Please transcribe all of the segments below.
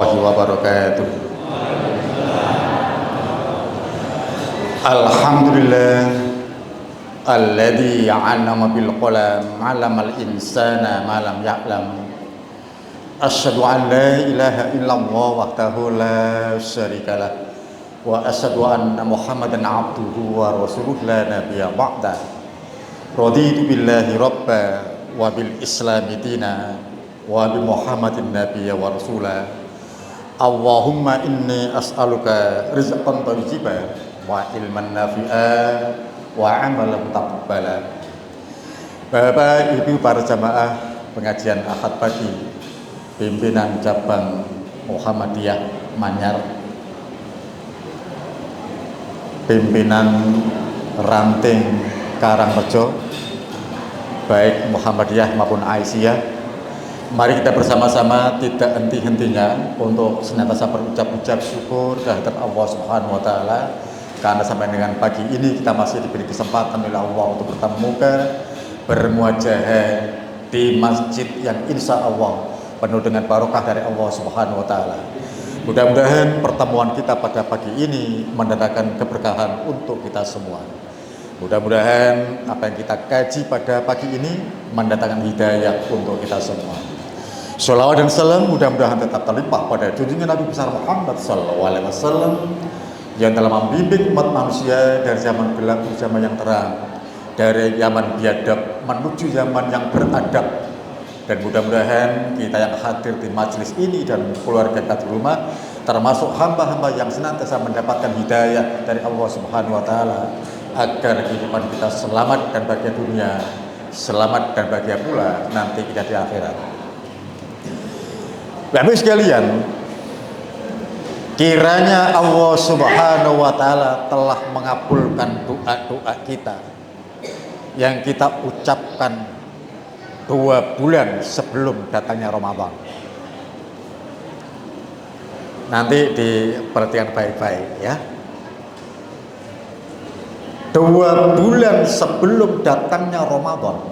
Wabarakatuh. Alhamdulillah alladzi 'allama bil qalam 'allamal insana ma lam ya'lam. Asyhadu an la ilaha illallah wahdahu la syarikalah wa asyhadu anna Muhammadan 'abduhu wa rasuluhu la nabiyya ba'da. Raditu billahi rabba wa bil islami dina wa bi Muhammadin nabiyya wa rasulah. Allahumma inni as'aluka rizqan thayyiban wa ilman nafi'an wa amalan taqabbala. Bapak Ibu para jamaah pengajian Ahad pagi pimpinan cabang Muhammadiyah Manyar, pimpinan ranting Karangrejo baik Muhammadiyah maupun Aisyah, mari kita bersama-sama tidak henti-hentinya untuk senantiasa berucap syukur kehadirat Allah Subhanahu wa taala karena sampai dengan pagi ini kita masih diberi kesempatan oleh Allah untuk bertemu muka bermuajahah di masjid yang insya Allah penuh dengan barokah dari Allah Subhanahu wa taala. Mudah-mudahan pertemuan kita pada pagi ini mendatangkan keberkahan untuk kita semua. Mudah-mudahan apa yang kita kaji pada pagi ini mendatangkan hidayah untuk kita semua. Sholawat dan salam mudah-mudahan tetap terlimpah pada junjungan Nabi besar Muhammad SAW yang telah membimbing umat manusia dari zaman gelap ke zaman yang terang, dari zaman biadab menuju zaman yang beradab. Dan mudah-mudahan kita yang hadir di majelis ini dan keluarga kita di rumah termasuk hamba-hamba yang senantiasa mendapatkan hidayah dari Allah Subhanahu wa taala agar kehidupan kita selamat dan bahagia dunia, selamat dan bahagia pula nanti kita di akhirat. Bapak sekalian, kiranya Allah Subhanahu wa taala telah mengabulkan doa-doa kita yang kita ucapkan 2 bulan sebelum datangnya Ramadan. Nanti diperhatikan baik-baik ya. 2 bulan sebelum datangnya Ramadan,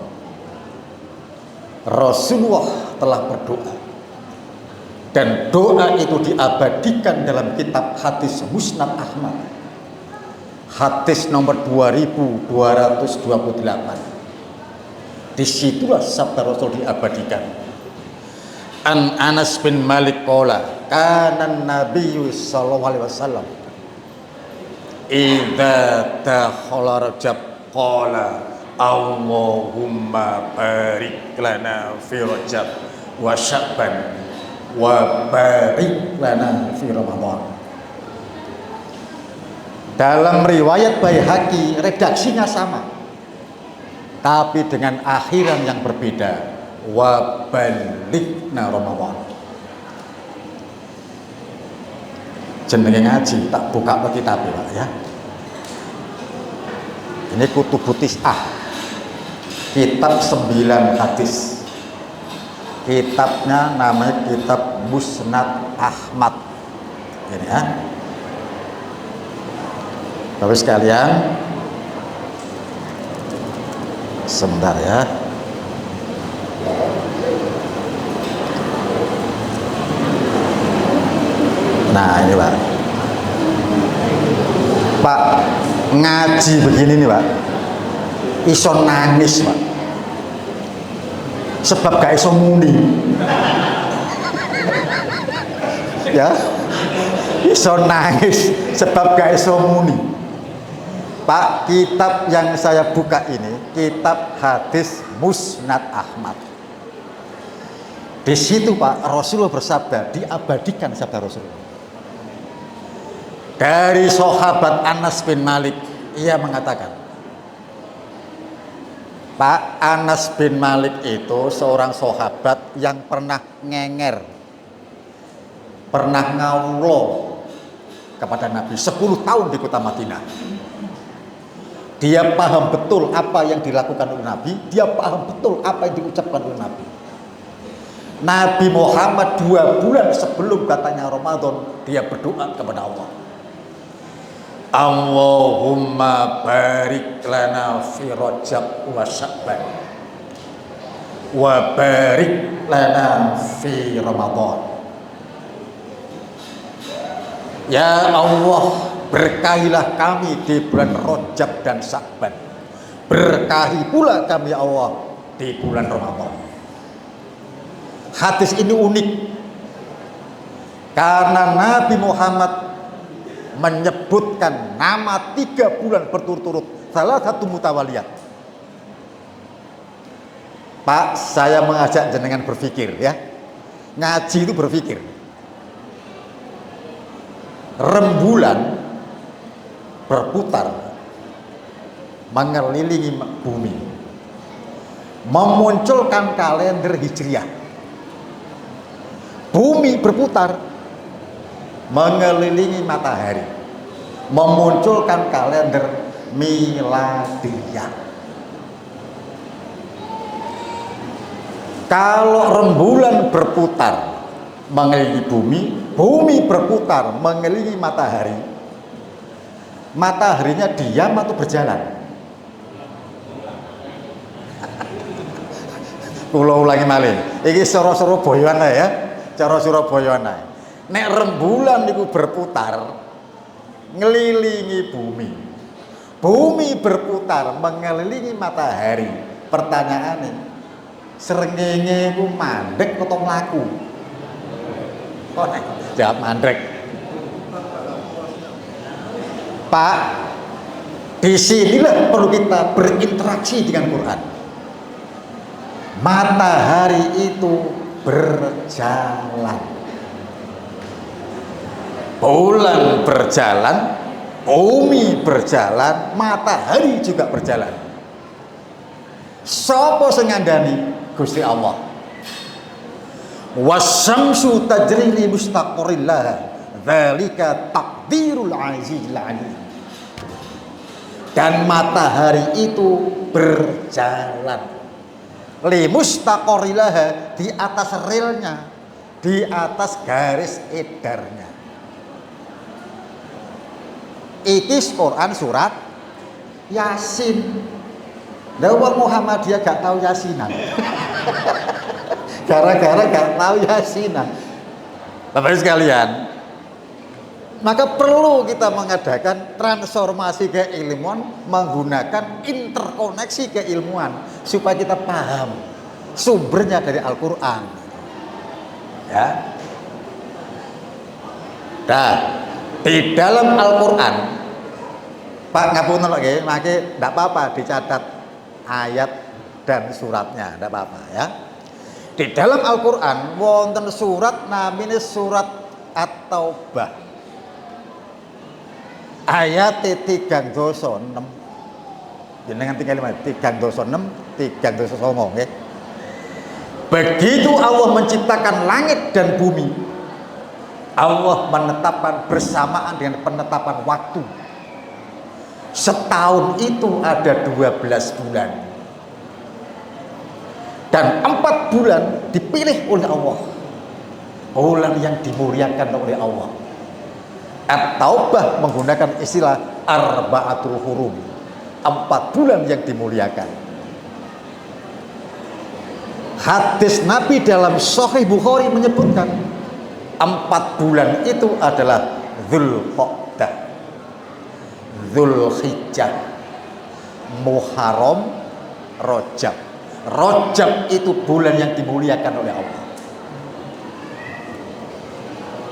Rasulullah telah berdoa. Dan doa itu diabadikan dalam kitab hadis Musnad Ahmad, hadis nomor 2228. Disitulah sabda Rasul diabadikan. An Anas bin Malik qala kana Nabi sallallahu alaihi wasallam idza dakhala Rajab qala Allahumma barik lana fi Rajab wa Sya'ban wa barik lana fi Ramadan. Dalam riwayat Baihaqi redaksinya sama, tapi dengan akhiran yang berbeda, wa balighna Ramadan. Jenenge ngaji tak buka ke kitab ya. Ini Kutubut Tis'ah, kitab 9 hadis. Kitabnya namanya kitab Musnad Ahmad. Ini ya. Bapak sekalian, sebentar ya. Nah ini Pak, ngaji begini nih Pak, iso nangis Pak, sebab gak iso muni ya, iso nangis sebab gak iso muni. Pak, kitab yang saya buka ini kitab hadis Musnad Ahmad. Di situ Pak, Rasulullah bersabda, diabadikan sabda Rasulullah dari sahabat Anas bin Malik. Ia mengatakan, Pak, Anas bin Malik itu seorang sahabat yang pernah ngenger, pernah ngawulo kepada Nabi 10 tahun di kota Madinah. Dia paham betul apa yang dilakukan oleh Nabi, dia paham betul apa yang diucapkan oleh Nabi. Nabi Muhammad 2 bulan sebelum datangnya Ramadan, dia berdoa kepada Allah, Allahumma barik lana fi Rajab wa Sya'ban wa barik lana fi Ramadan. Ya Allah, berkahilah kami di bulan Rajab dan Sya'ban. Berkahi pula kami ya Allah di bulan Ramadan. Hadis ini unik karena Nabi Muhammad menyebutkan nama 3 bulan berturut-turut, salah satu mutawaliyat. Pak, saya mengajak jenengan berpikir ya. Ngaji itu berpikir. Rembulan berputar mengelilingi bumi, memunculkan kalender Hijriah. Bumi berputar mengelilingi matahari, memunculkan kalender Miladiyah. Kalau rembulan berputar mengelilingi bumi, bumi berputar mengelilingi matahari, mataharinya diam atau berjalan? Kula ulangi malih. Iki cara Surabayaan ya, cara Surabayaan. Nek rembulan niku berputar ngelilingi bumi, bumi berputar mengelilingi matahari. Pertanyaannya, srengenge ku mandek atau mlaku? Oh, jawab mandek. Pak, disinilah perlu kita berinteraksi dengan Quran. Matahari itu berjalan, bulan berjalan, bumi berjalan, matahari juga berjalan. Sapa sing ngandani? Gusti Allah. Wasyamsu tajri li mustaqarril laha, dzalika taqdirul azizil alim. Dan matahari itu berjalan li mustaqarril laha, di atas relnya, di atas garis edarnya. Iki Quran surat Yasin. Lah wong Muhammadiyah gak tahu Yasinan. Gara-gara gak tahu Yasinan. Bapak sekalian, maka perlu kita mengadakan transformasi keilmuan menggunakan interkoneksi keilmuan supaya kita paham sumbernya dari Al-Qur'an. Ya. Nah, di dalam Al-Qur'an, Pak ngapunten lho nggih, mangke ndak apa-apa dicatat ayat dan suratnya, ndak apa-apa ya. Di dalam Al-Qur'an wonten surat namanya surat At-Taubah. Ayat 3:6. Jenengan tinggal 3:6, 3:9 nggih. Begitu Allah menciptakan langit dan bumi, Allah menetapkan bersamaan dengan penetapan waktu. Setahun itu ada 12 bulan. Dan 4 bulan dipilih oleh Allah, bulan yang dimuliakan oleh Allah. At-Taubah menggunakan istilah arba'atul hurum, 4 bulan yang dimuliakan. Hadis Nabi dalam Sahih Bukhari menyebutkan 4 bulan itu adalah Dzulqa'dah, Dzulhijjah, Muharram, Rajab. Rajab itu bulan yang dimuliakan oleh Allah.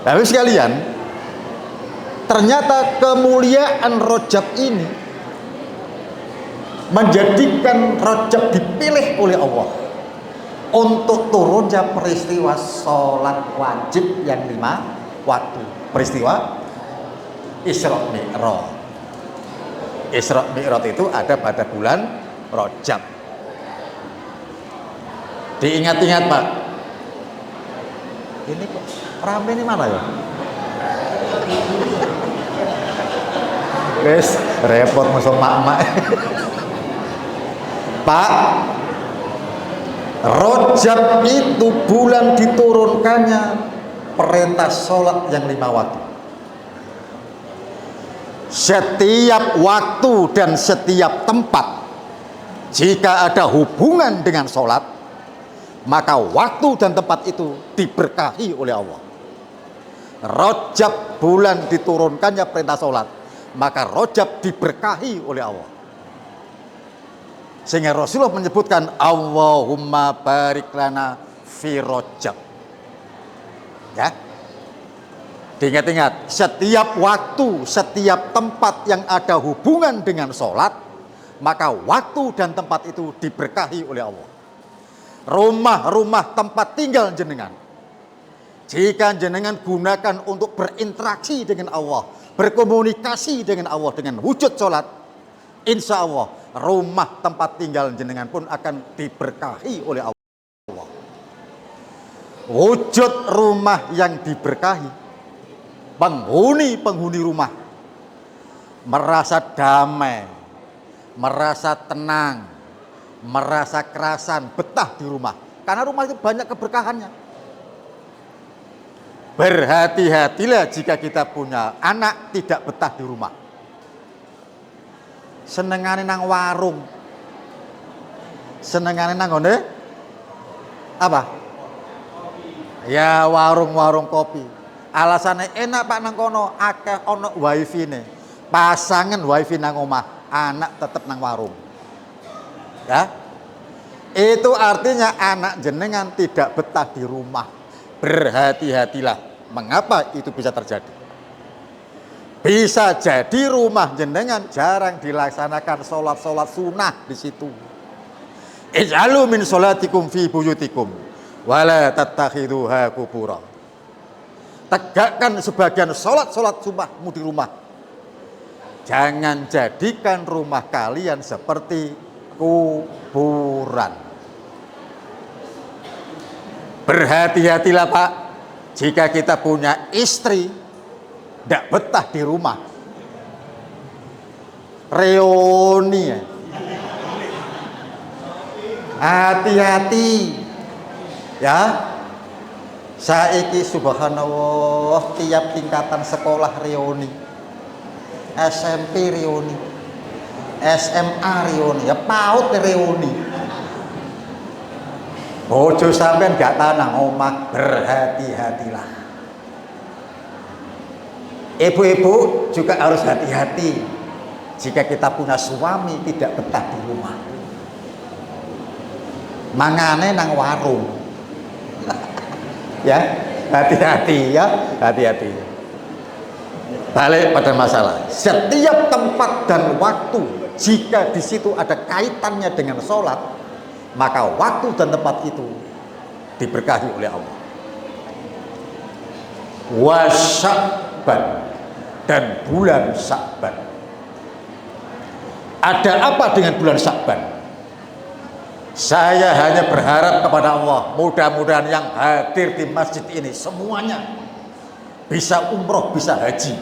Bapak sekalian, ternyata kemuliaan Rajab ini menjadikan Rajab dipilih oleh Allah untuk turunnya peristiwa sholat wajib yang 5 waktu. Peristiwa Isra Mi'raj. Isra Mi'raj itu ada pada bulan Rajab. Diingat-ingat Pak. Ini kok rame ini mana ya? Guys, repot musuh mak-mak. Pak, Rajab itu bulan diturunkannya perintah sholat yang 5 waktu. Setiap waktu dan setiap tempat, jika ada hubungan dengan sholat, maka waktu dan tempat itu diberkahi oleh Allah. Rajab bulan diturunkannya perintah sholat, maka Rajab diberkahi oleh Allah. Sehingga Rasulullah menyebutkan Allahumma barik lana fi Rajab. Ya. Diingat-ingat, setiap waktu, setiap tempat yang ada hubungan dengan sholat, maka waktu dan tempat itu diberkahi oleh Allah. Rumah-rumah tempat tinggal jenengan, jika jenengan gunakan untuk berinteraksi dengan Allah, berkomunikasi dengan Allah dengan wujud sholat, insya Allah rumah tempat tinggal jenengan pun akan diberkahi oleh Allah. Wujud rumah yang diberkahi, penghuni rumah merasa damai, merasa tenang, merasa kerasan, betah di rumah. Karena rumah itu banyak keberkahannya. Berhati-hatilah jika kita punya anak tidak betah di rumah. Senengane nang warung. Senengane nang ngene apa? Ya warung-warung kopi. Alasannya enak Pak nang kono, akeh ono wifi-ne. Pasangan wifi nang omah, anak tetep nang warung. Ya. Itu artinya anak jenengan tidak betah di rumah. Berhati-hatilah. Mengapa itu bisa terjadi? Bisa jadi rumah jenengan jarang dilaksanakan sholat-sholat sunnah di situ. Ij'alu min sholatikum fi buyutikum wala tattakhiduha qubura. Tegakkan sebagian sholat-sholat sunnahmu di rumah. Jangan jadikan rumah kalian seperti kuburan. Berhati-hatilah Pak, jika kita punya istri tidak betah di rumah, reuni ya. Hati-hati ya. Saiki subhanallah, tiap tingkatan sekolah reuni, SMP reuni, SMA reuni, ya PAUD reuni. Bojo sampean gak tanang omah, berhati-hatilah. Ibu-ibu juga harus hati-hati jika kita punya suami tidak betah di rumah. Mangane nang warung. Ya, hati-hati ya, hati-hati. Balik pada masalah. Setiap tempat dan waktu, jika di situ ada kaitannya dengan sholat, maka waktu dan tempat itu diberkahi oleh Allah. Wa Sya'ban, dan bulan Sya'ban. Ada apa dengan bulan Sya'ban? Saya hanya berharap kepada Allah, mudah-mudahan yang hadir di masjid ini semuanya bisa umroh, bisa haji.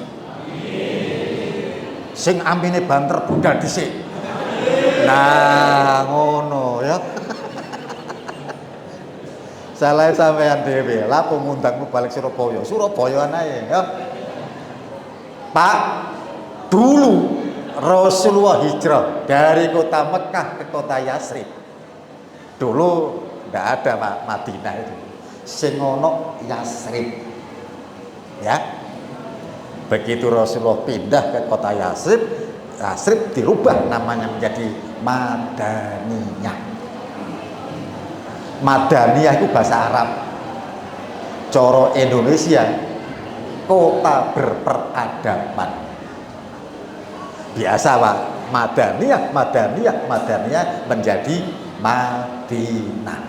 Sing amine banter budal dhisik. Nah, ngono ya. Salah sampean dhewe, lapo ngundangmu balik Surabaya. Surabaya anae ya. Pak, dulu Rasulullah hijrah dari kota Mekah ke kota Yatsrib. Dulu tidak ada Pak, Madinah itu. Sing ono Yatsrib. Ya. Begitu Rasulullah pindah ke kota Yatsrib, Yatsrib dirubah namanya menjadi Madaniyah. Madaniyah itu bahasa Arab. Coro Indonesia, kota berperadaban. Biasa Pak, Madaniyah menjadi Madinah.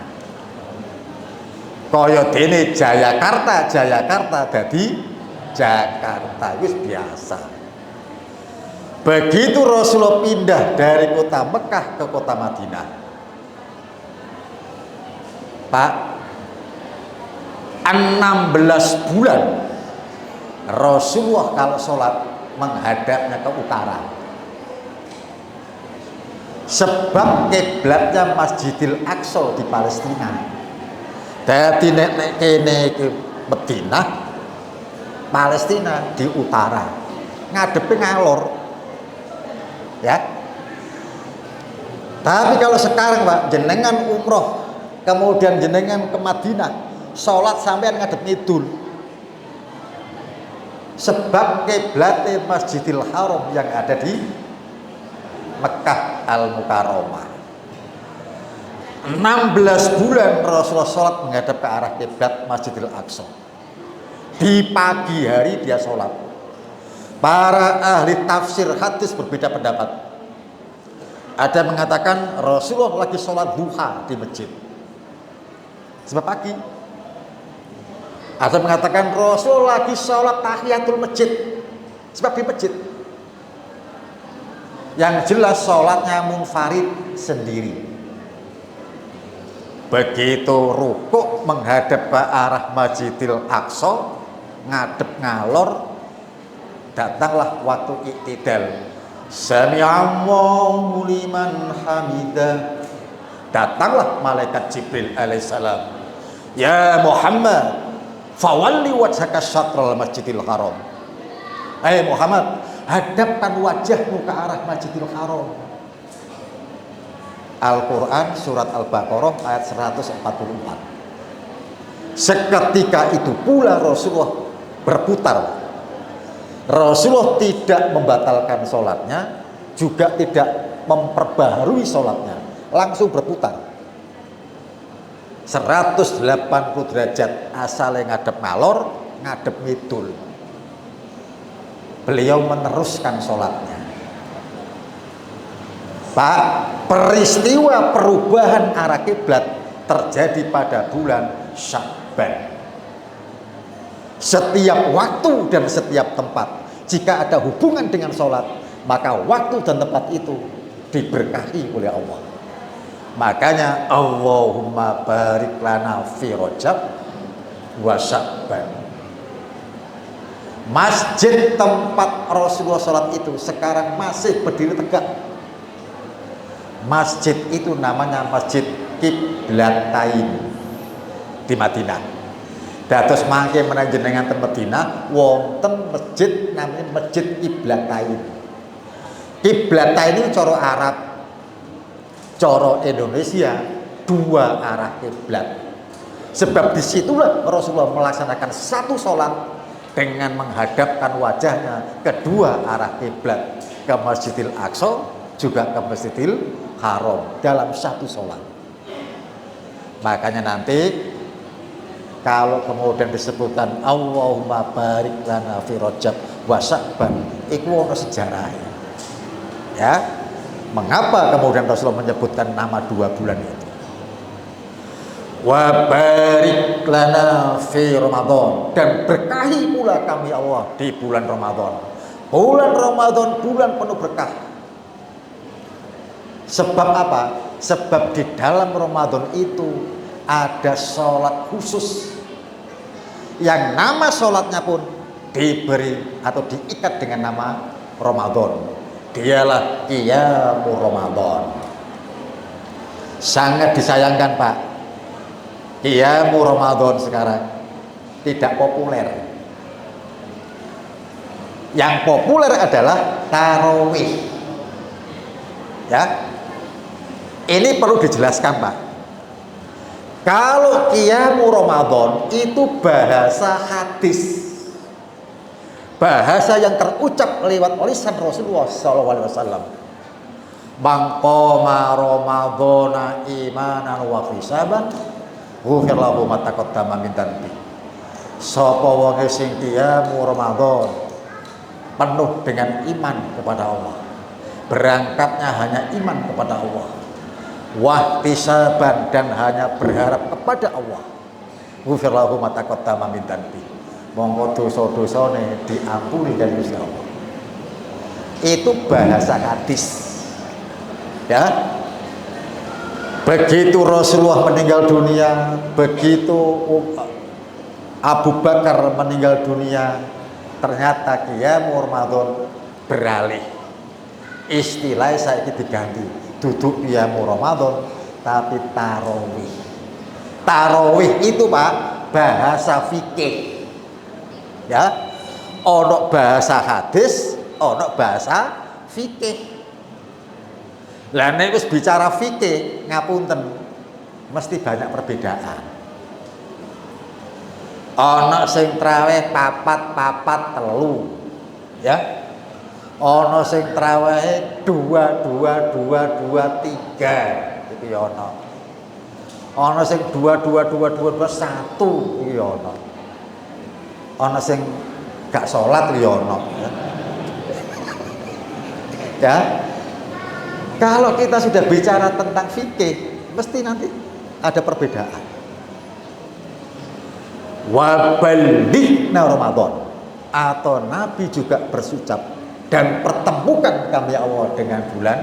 Kaya dene Jayakarta dadi Jakarta, itu biasa. Begitu Rasulullah pindah dari kota Mekah ke kota Madinah, Pak, 16 bulan Rasulullah kalau sholat menghadapnya ke utara. Sebab kiblatnya Masjidil Aqsa di Palestina. Dadi nek kene ke Madinah, Palestina di utara, ngadepe ngalor. Ya. Tapi kalau sekarang Pak, jenengan umroh, kemudian jenengan ke Madinah, sholat sampean ngadep ngidul. sebab kiblat Masjidil Haram yang ada di Mekah Al-Mukarramah. 16 bulan Rasulullah sholat menghadap ke arah kiblat Masjidil Aqsa. Di pagi hari dia sholat. Para ahli tafsir hadis berbeda pendapat. Ada yang mengatakan Rasulullah lagi sholat duha di masjid, sebab pagi. Ada yang mengatakan Rasulullah lagi sholat tahiyatul masjid, sebab di masjid. Yang jelas sholatnya munfarid sendiri. Begitu rukuk menghadap ke arah Masjidil Aqsa, ngadep ngalor, datanglah waktu iktidal. Sami'allahu liman hamidah. Datanglah malaikat Jibril alaihissalam. Ya Muhammad, fawalli wajhaka syatral Masjidil Haram. Muhammad, hadapkan wajahmu ke arah Masjidil Haram. Al-Quran surat Al-Baqarah ayat 144. Seketika itu pula Rasulullah berputar. Rasulullah tidak membatalkan sholatnya, juga tidak memperbaharui sholatnya, langsung berputar 180 derajat, asalnya ngadep ngalor, ngadep ngidul. Beliau meneruskan sholatnya. Pak, peristiwa perubahan arah kiblat terjadi pada bulan Sya'ban. Setiap waktu dan setiap tempat, jika ada hubungan dengan sholat, maka waktu dan tempat itu diberkahi oleh Allah. Makanya Allahumma barik lana fi Rajab wa Sya'ban. Masjid tempat Rasulullah sholat itu sekarang masih berdiri tegak. Masjid itu namanya Masjid Qiblatain di Madinah. Dados mangke menanjenengan ten Madinah wonten masjid namanya Masjid Qiblatain. Qiblatain itu cara Arab, cara Indonesia dua arah kiblat. Sebab disitulah Rasulullah melaksanakan satu sholat dengan menghadapkan wajahnya kedua arah kiblat, ke Masjidil Aqsa juga ke Masjidil Haram dalam satu sholat. Makanya nanti kalau kemudian disebutkan Allahumma barik lana fi Rajab wa Sya'ban, itu ada sejarahnya. Ya, mengapa kemudian Rasulullah menyebutkan nama dua bulan itu? Wa barik lana fi Ramadan, dan berkahi pula kami Allah di bulan Ramadan. Bulan Ramadan bulan penuh berkah. Sebab apa? Sebab di dalam Ramadan itu ada sholat khusus yang nama sholatnya pun diberi atau diikat dengan nama Ramadan. Dialah Qiyamul Ramadan. Sangat disayangkan Pak, Qiyamul Ramadan sekarang tidak populer. Yang populer adalah tarawih. Ya, ini perlu dijelaskan Pak. Kalau Qiyamul Ramadan itu bahasa hadis, bahasa yang terucap lewat lisan Rasulullah SAW. Man qama Ramadhana imanan wa ihtisaban ghufira lahu ma taqaddama min dhanbi. Sapa wong sing Qiyamul Ramadan penuh dengan iman kepada Allah, berangkatnya hanya iman kepada Allah, wahtisaban, dan hanya berharap kepada Allah, ghufirlahu ma taqaddama min dhanbi, monggo dosa-dosane diampuni dari Gusti Allah. Itu bahasa hadis. Ya. Begitu Rasulullah meninggal dunia, begitu Abu Bakar meninggal dunia, ternyata Qiyamul Ramadan beralih. Istilah saya diganti, duduk Qiyamul Ramadan tapi tarawih. Tarawih itu Pak bahasa fikih. Ya, ono bahasa hadis, ono bahasa fikih. Lah nek wis bicara fikih ngapunten mesti banyak perbedaan. Ana sing traweh papat telu. Ya. Ana sing trawehe 2 iki ana. Ana sing 2 1 iki ana. Ana sing gak salat ya ana. Ya. Kalau kita sudah bicara tentang fikih, mesti nanti ada perbedaan. Wa ballighna Ramadan, atau Nabi juga berucap, dan pertemukan kami ya Allah dengan bulan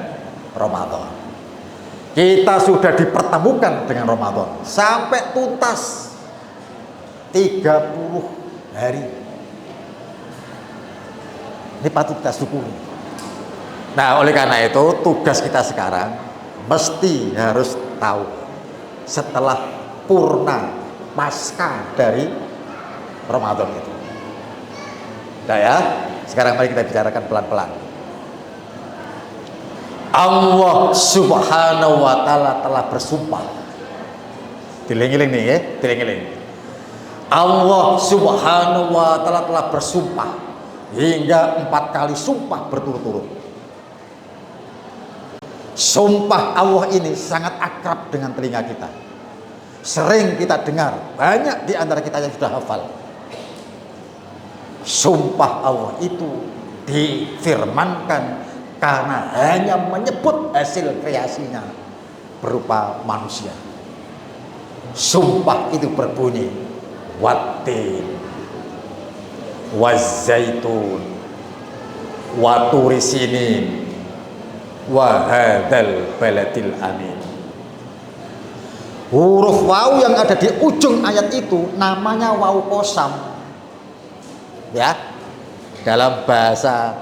Ramadan. Kita sudah dipertemukan dengan Ramadan sampai tuntas 30 hari. Ini patut kita syukuri. Nah, oleh karena itu tugas kita sekarang mesti harus tahu setelah purna pasca dari Ramadan itu. Nah ya, sekarang mari kita bicarakan pelan-pelan. Allah Subhanahu wa ta'ala telah bersumpah. Diling-iling nih ya, diling-iling. Allah Subhanahu wa ta'ala telah bersumpah hingga 4 kali sumpah berturut-turut. Sumpah Allah ini sangat akrab dengan telinga kita. Sering kita dengar, banyak di antara kita yang sudah hafal. Sumpah Allah itu difirmankan karena hanya menyebut hasil kreasinya berupa manusia. Sumpah itu berbunyi wattin wazaitun waturi sinin wa hadzal baladil amin. Huruf waw yang ada di ujung ayat itu namanya waw qasam. Ya. Dalam bahasa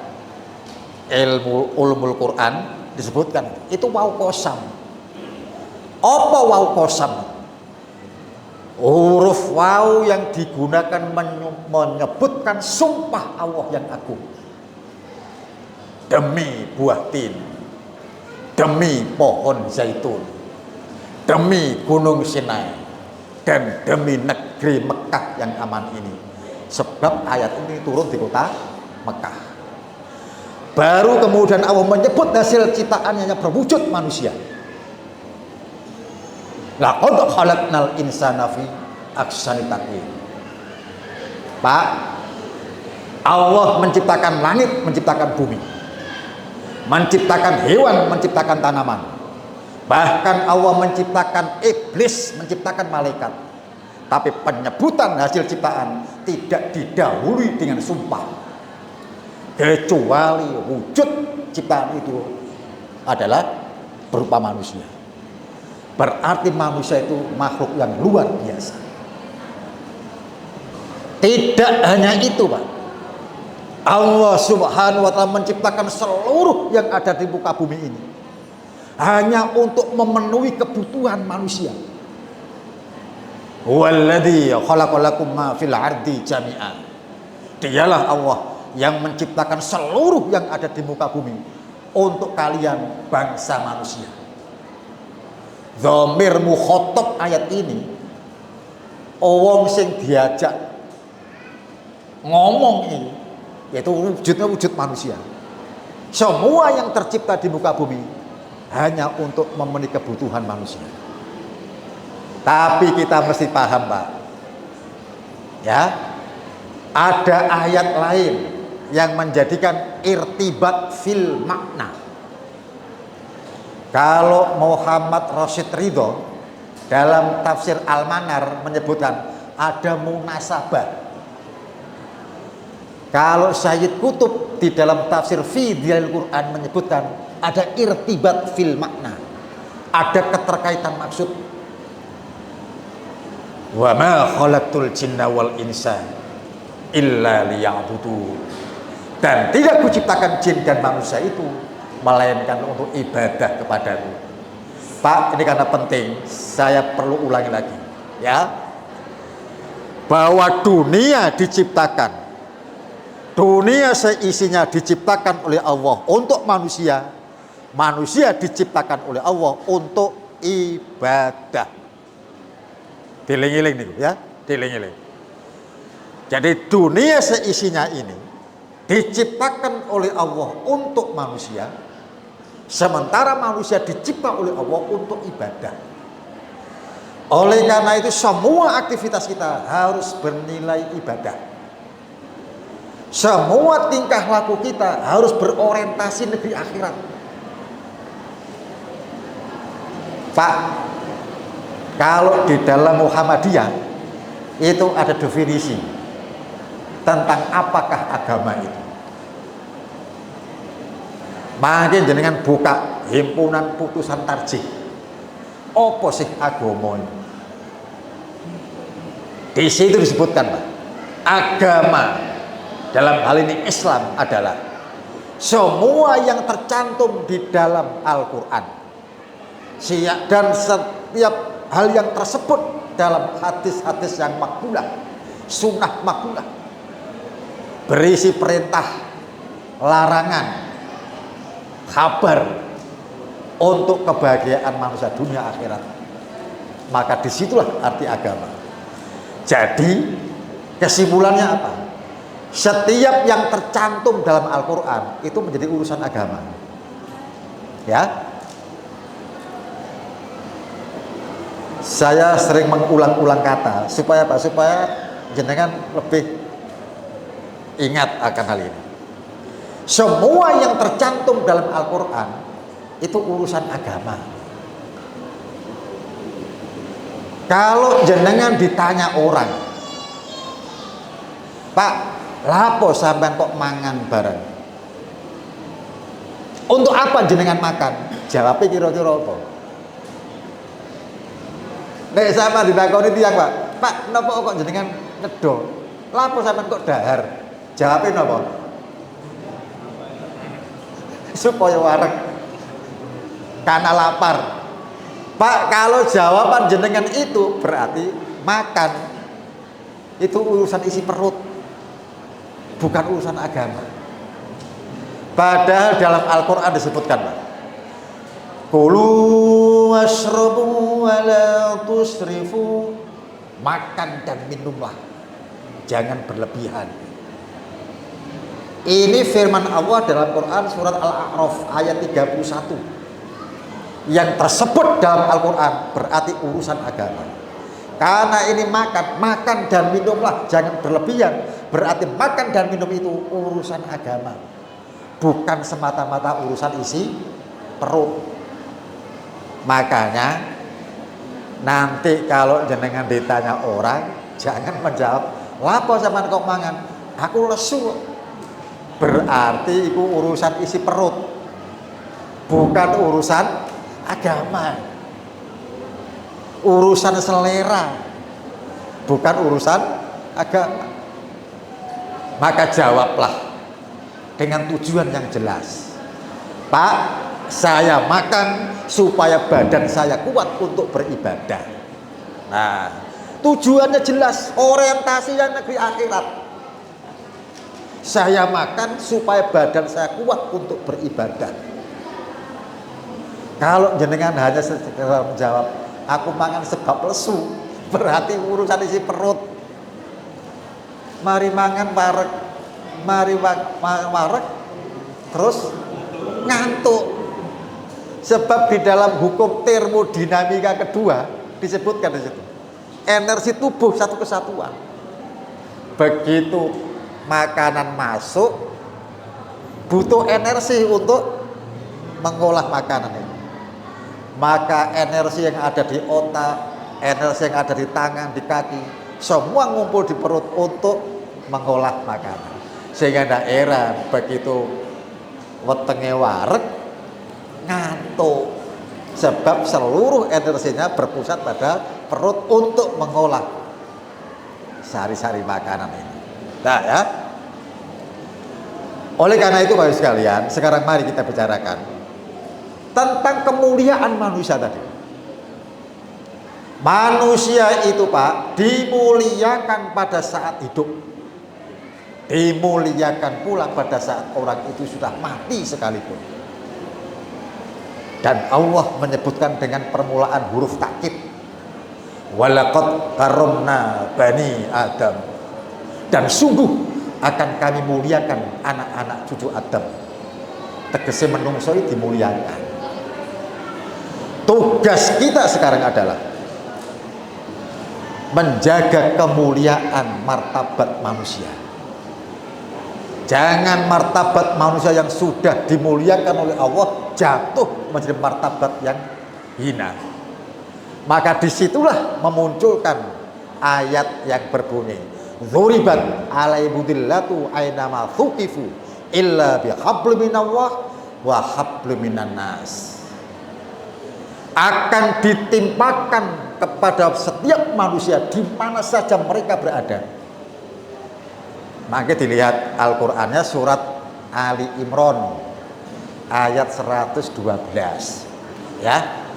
ulumul Quran disebutkan itu waw qasam. Apa waw qasam? Huruf waw yang digunakan menyebutkan sumpah Allah yang agung. Demi buah tin, demi pohon zaitun, demi gunung Sinai, dan demi negeri Mekah yang aman ini. Sebab ayat ini turun di kota Mekah. Baru kemudian Allah menyebut hasil ciptaannya yang berwujud manusia. Laqad khalaqnal insana fi ahsani taqwim. Pak, Allah menciptakan langit, menciptakan bumi, menciptakan hewan, menciptakan tanaman. Bahkan Allah menciptakan iblis, menciptakan malaikat. Tapi penyebutan hasil ciptaan tidak didahului dengan sumpah. Kecuali wujud ciptaan itu adalah berupa manusia. Berarti manusia itu makhluk yang luar biasa. Tidak hanya itu, Pak. Allah Subhanahu wa ta'ala menciptakan seluruh yang ada di muka bumi ini hanya untuk memenuhi kebutuhan manusia. Walladzi khalaqalakum ma fil ardi jami'an. Dialah Allah yang menciptakan seluruh yang ada di muka bumi untuk kalian bangsa manusia. Dhamir mukhatab ayat ini wong sing diajak ngomong ini yaitu wujudnya wujud manusia. Semua yang tercipta di muka bumi hanya untuk memenuhi kebutuhan manusia. Tapi kita mesti paham, Pak. Ya. Ada ayat lain yang menjadikan irtibat fil makna. Kalau Muhammad Rashid Ridho dalam tafsir Al-Manar menyebutkan ada munasabah. Kalau Sayyid Qutb di dalam tafsir Fi Dhilalil Quran menyebutkan ada irtibat fil makna. Ada keterkaitan maksud. Wa ma khalaqtul jinna wal insa illa liya'budun. Dan tidak kuciptakan jin dan manusia itu melainkan untuk ibadah kepadaku. Pak, ini karena penting, saya perlu ulangi lagi, ya. Bahwa dunia diciptakan, dunia seisinya diciptakan oleh Allah untuk manusia, manusia diciptakan oleh Allah untuk ibadah. Diling-iling nih, ya, diling-iling. Jadi dunia seisinya ini diciptakan oleh Allah untuk manusia, sementara manusia dicipta oleh Allah untuk ibadah. Oleh karena itu semua aktivitas kita harus bernilai ibadah. Semua tingkah laku kita harus berorientasi negeri akhirat. Pak, kalau di dalam Muhammadiyah itu ada definisi tentang apakah agama itu. Makin jenengan buka himpunan putusan tarjih. Apa sih agama ini? Di situ disebutkan, Pak, agama dalam hal ini Islam adalah semua yang tercantum di dalam Al-Quran dan setiap hal yang tersebut dalam hadis-hadis yang makbulah, sunnah makbulah, berisi perintah, larangan, kabar untuk kebahagiaan manusia dunia akhirat. Maka disitulah arti agama. Jadi kesimpulannya apa? Setiap yang tercantum dalam Al-Quran itu menjadi urusan agama. Ya, saya sering mengulang-ulang kata supaya apa? Supaya jenengan lebih ingat akan hal ini. Semua yang tercantum dalam Al-Quran itu urusan agama. Kalau jenengan ditanya orang, Pak, lapo sampean kok mangan bareng? Untuk apa jenengan makan? Jawabnya kira-kira apa? Nek sama ditakoni tiyang, Pak, napa kok jenengan nedo? Lapo sampean kok dahar? Jawabnya napa? Supaya wareg, karena lapar. Pak, kalau jawaban jenengan itu berarti makan itu urusan isi perut, bukan urusan agama. Padahal dalam Al-Quran disebutkan, Pak, kulu washrabu wa la tusrifu, makan dan minumlah, jangan berlebihan. Ini firman Allah dalam Quran surat Al-A'raf ayat 31. Yang tersebut dalam Al-Quran berarti urusan agama. Karena ini makan dan minumlah, jangan berlebihan. Berarti makan dan minum itu urusan agama, bukan semata-mata urusan isi perut. Makanya nanti kalau jenengan ditanya orang, jangan menjawab, lapo sampean kok mangan? Aku lesu. Berarti itu urusan isi perut, bukan urusan agama. Urusan selera, bukan urusan agama. Maka jawablah dengan tujuan yang jelas. Pak, saya makan supaya badan saya kuat untuk beribadah. Nah, tujuannya jelas, orientasinya negeri akhirat. Saya makan supaya badan saya kuat untuk beribadah. Kalau jenengan hanya sekedar menjawab, aku makan sebab lesu, berarti urusan isi perut. Mari mangan wareg, mari wareg, terus ngantuk. Sebab di dalam hukum termodinamika kedua disebutkan di situ, energi tubuh satu kesatuan. Begitu makanan masuk, butuh energi untuk mengolah makanan itu. Maka energi yang ada di otak, energi yang ada di tangan, di kaki, semua ngumpul di perut untuk mengolah makanan. Sehingga daerah begitu wetenge wareg ngantuk, sebab seluruh energinya berpusat pada perut untuk mengolah sari-sari makanan ini. Nah ya, oleh karena itu Bapak sekalian, sekarang mari kita bicarakan tentang kemuliaan manusia tadi. Manusia itu, Pak, dimuliakan pada saat hidup, dimuliakan pula pada saat orang itu sudah mati sekalipun. Dan Allah menyebutkan dengan permulaan huruf takkid, walaqad karramna bani Adam. dan sungguh akan kami muliakan anak-anak cucu Adam. Tegese menungso dimuliakan. Tugas kita sekarang adalah menjaga kemuliaan martabat manusia. Jangan martabat manusia yang sudah dimuliakan oleh Allah jatuh menjadi martabat yang hina. Maka disitulah memunculkan ayat yang berbunyi, "Dzuribat alaihimudillatu ainama thuqifu illa bihablum minallah wa hablum minan nas." Akan ditimpakan kepada setiap manusia di mana saja mereka berada. Maka dilihat Al-Qur'annya surat Ali Imran ayat 112. Ya.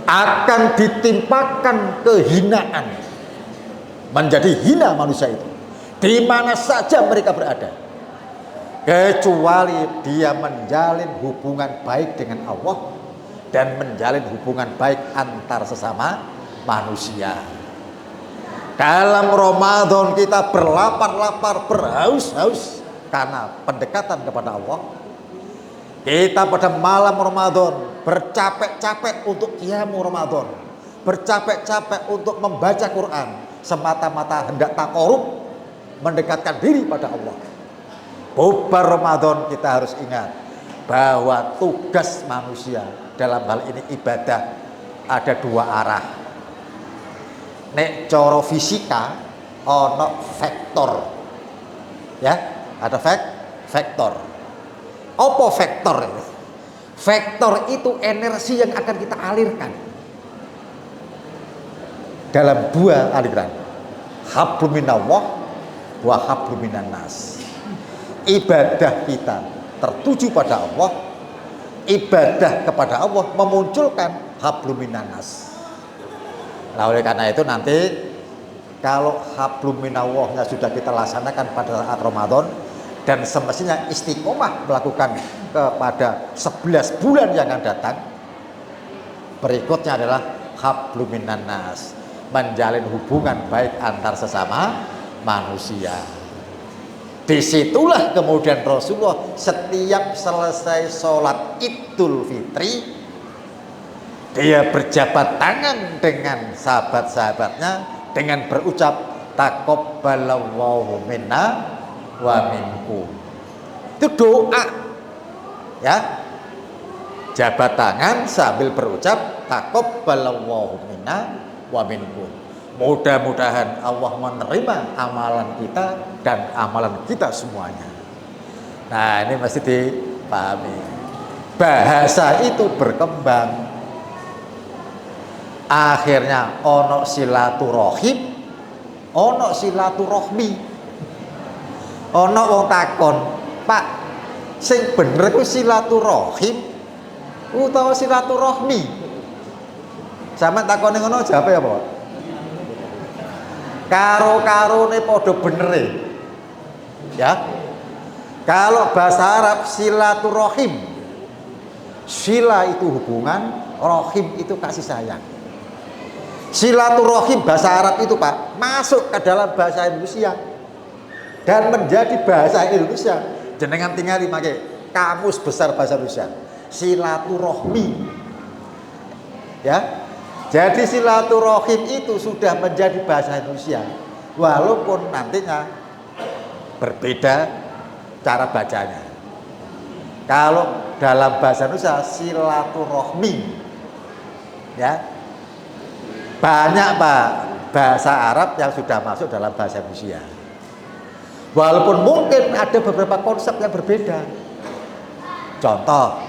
Akan ditimpakan kehinaan. Menjadi hina manusia itu di mana saja mereka berada. Kecuali dia menjalin hubungan baik dengan Allah dan menjalin hubungan baik antar sesama manusia. Dalam Ramadan kita berlapar-lapar, berhaus-haus karena pendekatan kepada Allah. Kita pada malam Ramadan bercapek-capek untuk qiyamul Ramadan, bercapek-capek untuk membaca Quran, semata-mata hendak taqarrub, mendekatkan diri pada Allah. Bubar Ramadan kita harus ingat bahwa tugas manusia dalam hal ini ibadah ada dua arah. Nek coro fisika ono vektor, ya ada vektor. Apa vektor itu? Vektor itu energi yang akan kita alirkan dalam dua aliran, hablum minallah wa hablum minan nas. Ibadah kita tertuju pada Allah, ibadah kepada Allah memunculkan hablum minan nas. Nah, oleh karena itu nanti kalau hablum minallahnya sudah kita laksanakan pada saat Ramadan dan semestinya istiqomah melakukan kepada 11 bulan yang akan datang, berikutnya adalah hablum minan nas, menjalin hubungan baik antar sesama manusia. Disitulah kemudian Rasulullah setiap selesai sholat Idul Fitri, dia berjabat tangan dengan sahabat-sahabatnya dengan berucap taqabbalallahu minna wa minkum. Itu doa, ya, jabat tangan sambil berucap taqabbalallahu minna wa minkum. Mudah-mudahan Allah menerima amalan kita dan amalan kita semuanya. Nah, ini mesti dipahami. Bahasa itu berkembang. Akhirnya ono silaturahim, ono silaturahmi. Ono wong takon, "Pak, sing bener ku silaturahim utawa silaturahmi?" Sampe takone ngono jawabe apa? Karo-karone padha benere. Ya. Kalau bahasa Arab silaturahim. Sila itu hubungan, rahim itu kasih sayang. Silaturahim bahasa Arab itu, Pak, masuk ke dalam bahasa Indonesia dan menjadi bahasa Indonesia. Jenengan tinggal make kamus besar bahasa Indonesia. Silaturahmi. Ya. Jadi silaturahim itu sudah menjadi bahasa Indonesia, walaupun nantinya berbeda cara bacanya. Kalau dalam bahasa Indonesia silaturahmi, ya, banyak Pak bahasa Arab yang sudah masuk dalam bahasa Indonesia. Walaupun mungkin ada beberapa konsep yang berbeda. Contoh,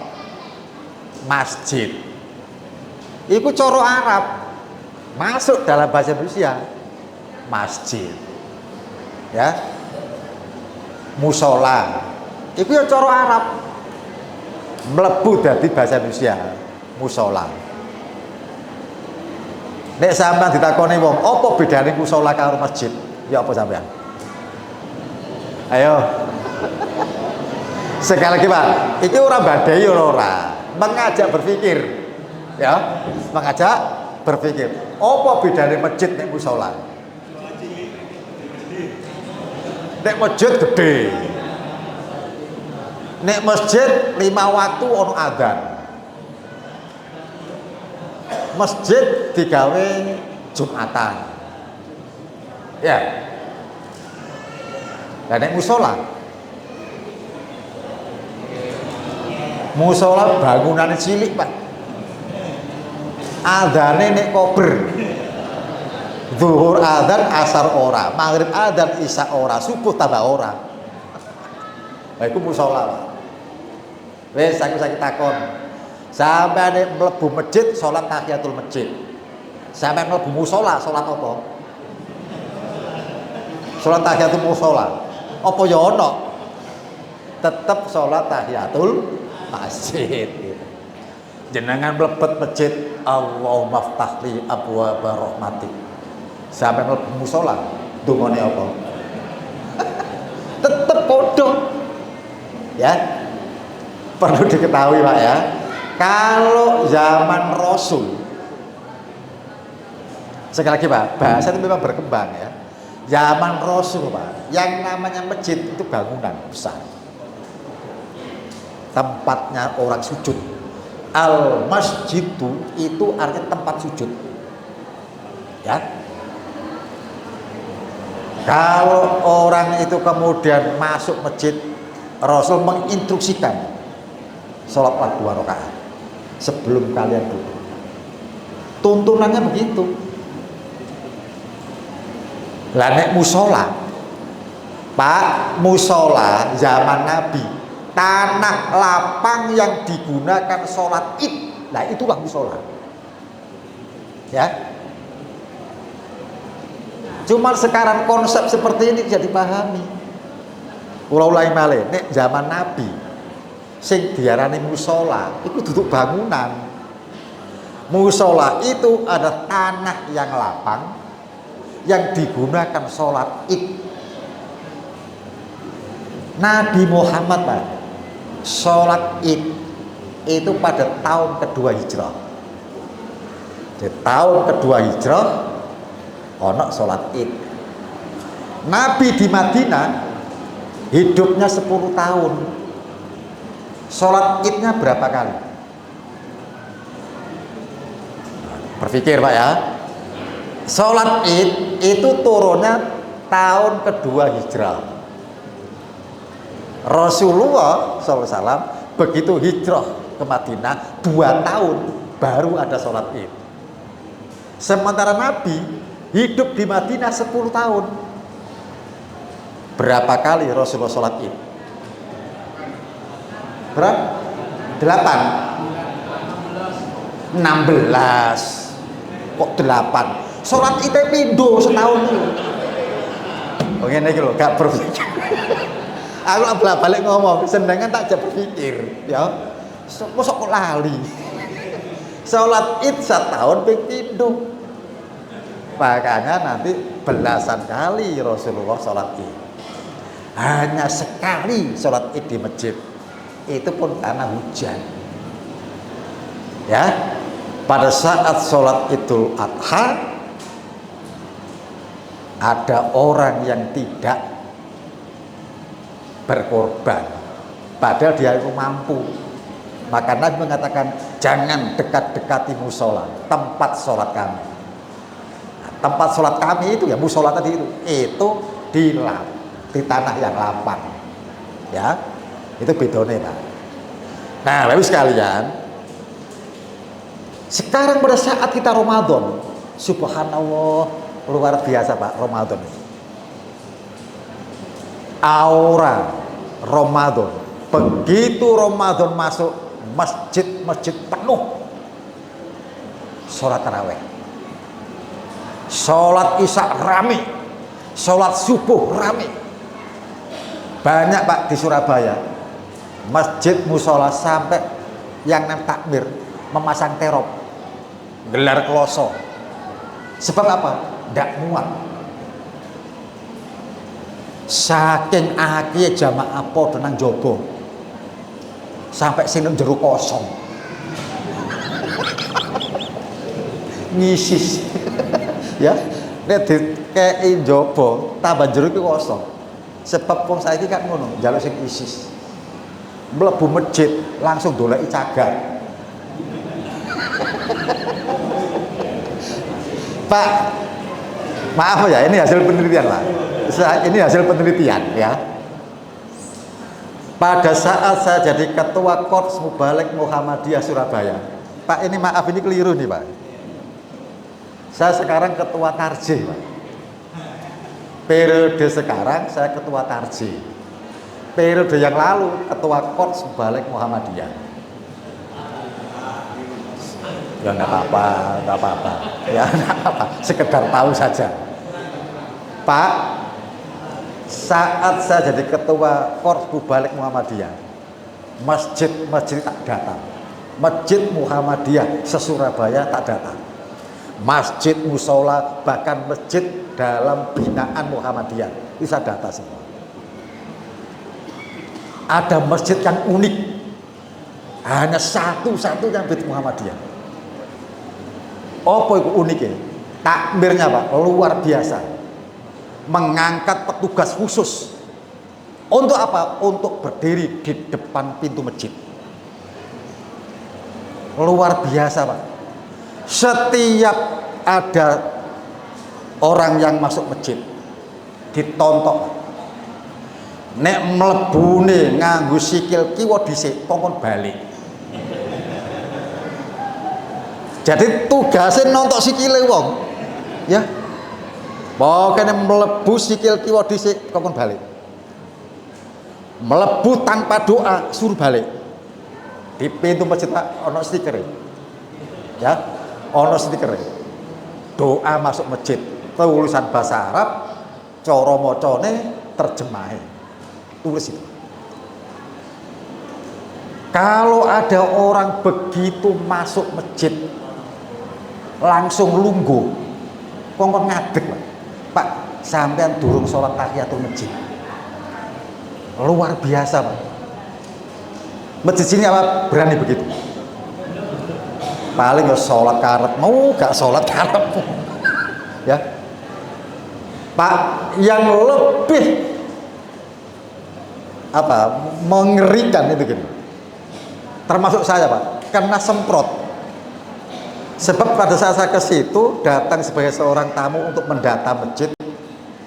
masjid. Iku coro Arab masuk dalam bahasa Indonesia, masjid, ya, musola. Iku ya coro Arab mlebu dadi bahasa Indonesia, musola. Nek sampean ditakoni wong, apa bedane musola karo masjid? Ya apa sampean? Ayo. Sekali lagi Pak, iki ora badai ora, mengajak berpikir. Ya, mengajak berpikir. Apa bedanya masjid nek musola? Nek masjid gede. Nek masjid 5 waktu ono adzan. Masjid digawe Jumatan. Ya. Lah nek musola bangunan cilik, Pak. Adzane nek kober. Zuhur adzan, asar ora, maghrib adzan, isya ora, subuh tambah ora. Lah iku musola, Pak. Wes aku takon. Sampai nek mlebu masjid salat tahiyatul masjid. Sampai mlebu musola salat apa? Salat tahiyatul musola. Apa ya ono? Tetep salat tahiyatul masjid. Jenengan mlebet masjid, Allahumma ftahli abwaaba rahmatik. Sampai mlebu musola, dungane apa? Tetep podo. Ya. Perlu diketahui, Pak ya. Kalau zaman Rasul, sekali lagi Pak, bahasa itu memang berkembang ya. Zaman Rasul, Pak, yang namanya masjid itu bangunan besar. Tempatnya orang sujud. Al-masjidu itu artinya tempat sujud. Ya. Kalau orang itu kemudian masuk masjid, Rasul menginstruksikan sholatlah 2 rakaat sebelum kalian duduk. Tuntunannya begitu. Lah nek musola, Pak, musola zaman Nabi, tanah lapang yang digunakan sholat id, nah itulah musola. Ya. Cuma sekarang konsep seperti ini tidak dipahami. Ulai malih nek zaman Nabi sing diarani musola itu duduk bangunan. Musola itu ada tanah yang lapang yang digunakan sholat id. Nabi Muhammad, Pak, sholat id itu pada tahun kedua hijrah. Di tahun kedua hijrah ono sholat id. Nabi di Madinah hidupnya 10 tahun. Sholat idnya berapa kali? Berpikir, Pak ya. Sholat id itu turunnya tahun kedua hijrah. Rasulullah SAW begitu hijrah ke Madinah 2 tahun baru ada sholat id. Sementara Nabi hidup di Madinah 10 tahun. Berapa kali Rasulullah sholat id? Berapa? 8 16. Kok 8? Sholat id pindho setahun itu. Oke, ini lho, gak berpikir. Aku balik ngomong, senengan tak jauh berpikir, ya. Mosok kok lali. Sholat id setahun ping pindho. Makanya nanti belasan kali Rasulullah sholat id. Hanya sekali sholat id di masjid. Itu pun karena hujan. Ya, pada saat sholat Idul Adha ada orang yang tidak berkorban, padahal dia itu mampu. Maka Nabi mengatakan jangan dekat-dekati musola, tempat sholat kami. Nah, tempat sholat kami itu ya musola tadi itu di tanah yang lapang. Ya, itu bedone, Pak. Nah, Bapak sekalian, sekarang pada saat kita Ramadan, subhanallah, luar biasa, Pak, Ramadan. Aura Ramadan. Begitu Ramadan masuk, masjid-masjid penuh. Sholat tarawih. Sholat isya rame. Sholat subuh rame. Banyak, Pak, di Surabaya. Masjid musola sampai yang takmir memasang terop, gelar kloso. Sebab apa? Tidak muat. Saking akeh jamaah padha nang jaba. Sampai sing jero kosong. Ngisis. Ya, nek dikeki jaba tambah jero iki kosong. Sebab wong saiki kan ngono, njaluk sing ISIS. Mlebu masjid langsung doleki cagar. Pak, maaf ya, ini hasil penelitian lah. Ini hasil penelitian ya. Pada saat saya jadi ketua Korps Mubalik Muhammadiyah Surabaya, Pak, ini maaf, ini keliru nih Pak. Saya sekarang ketua Tarjih Pak. Periode sekarang saya ketua Tarjih. Periode yang lalu ketua Korps Mubalik Muhammadiyah. Ya nggak apa-apa, ya nggak apa, sekedar tahu saja. Pak, saat saya jadi ketua Korps Mubalik Muhammadiyah, masjid-masjid tak datang, masjid Muhammadiyah se-Surabaya tak datang, masjid musola bahkan masjid dalam binaan Muhammadiyah bisa data semua. Ada masjid yang unik, hanya satu-satunya masjid Muhammadiyah. Apa itu uniknya? Takmirnya Pak, luar biasa. Mengangkat petugas khusus. Untuk apa? Untuk berdiri di depan pintu masjid. Luar biasa Pak. Setiap ada orang yang masuk masjid ditonton. Nek mlebune nganggo sikil kiwa dhisik kongkon balik. Jadi tugasnya nontok sikile wong, ya. Pokoknya melebu sikil kiwa dhisik kongkon balik. Melebu tanpa doa suruh balik. Di pintu masjid Pak ono stiker, ya, ono stiker. Doa masuk masjid, tulisan bahasa Arab, cara macane terjemahe, tulis itu. Kalau ada orang begitu masuk masjid langsung lungguh, kongkon ngadeg Pak, sampean durung sholat tahiyatul masjid. Luar biasa Pak. Masjid sini apa berani begitu? Paling ya sholat karep, mau gak sholat karep. Ya Pak, yang lebih apa mengerikan itu gini, termasuk saya Pak, kena semprot. Sebab pada saat saya ke situ datang sebagai seorang tamu untuk mendata masjid,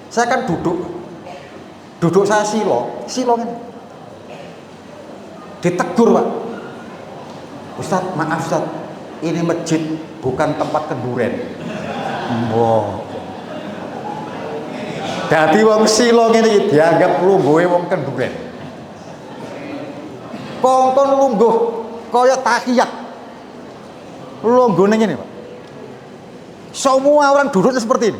saya kan duduk saya silo ini, ditegur Pak, Ustadz maaf Ustadz, ini masjid bukan tempat kenduren. Wow. Dadi wong silo ini dianggap lungguhe wong kenduren. Kongkon lungguh kaya tahiyat. Longgone ini Pak. Semua orang duduknya seperti ini.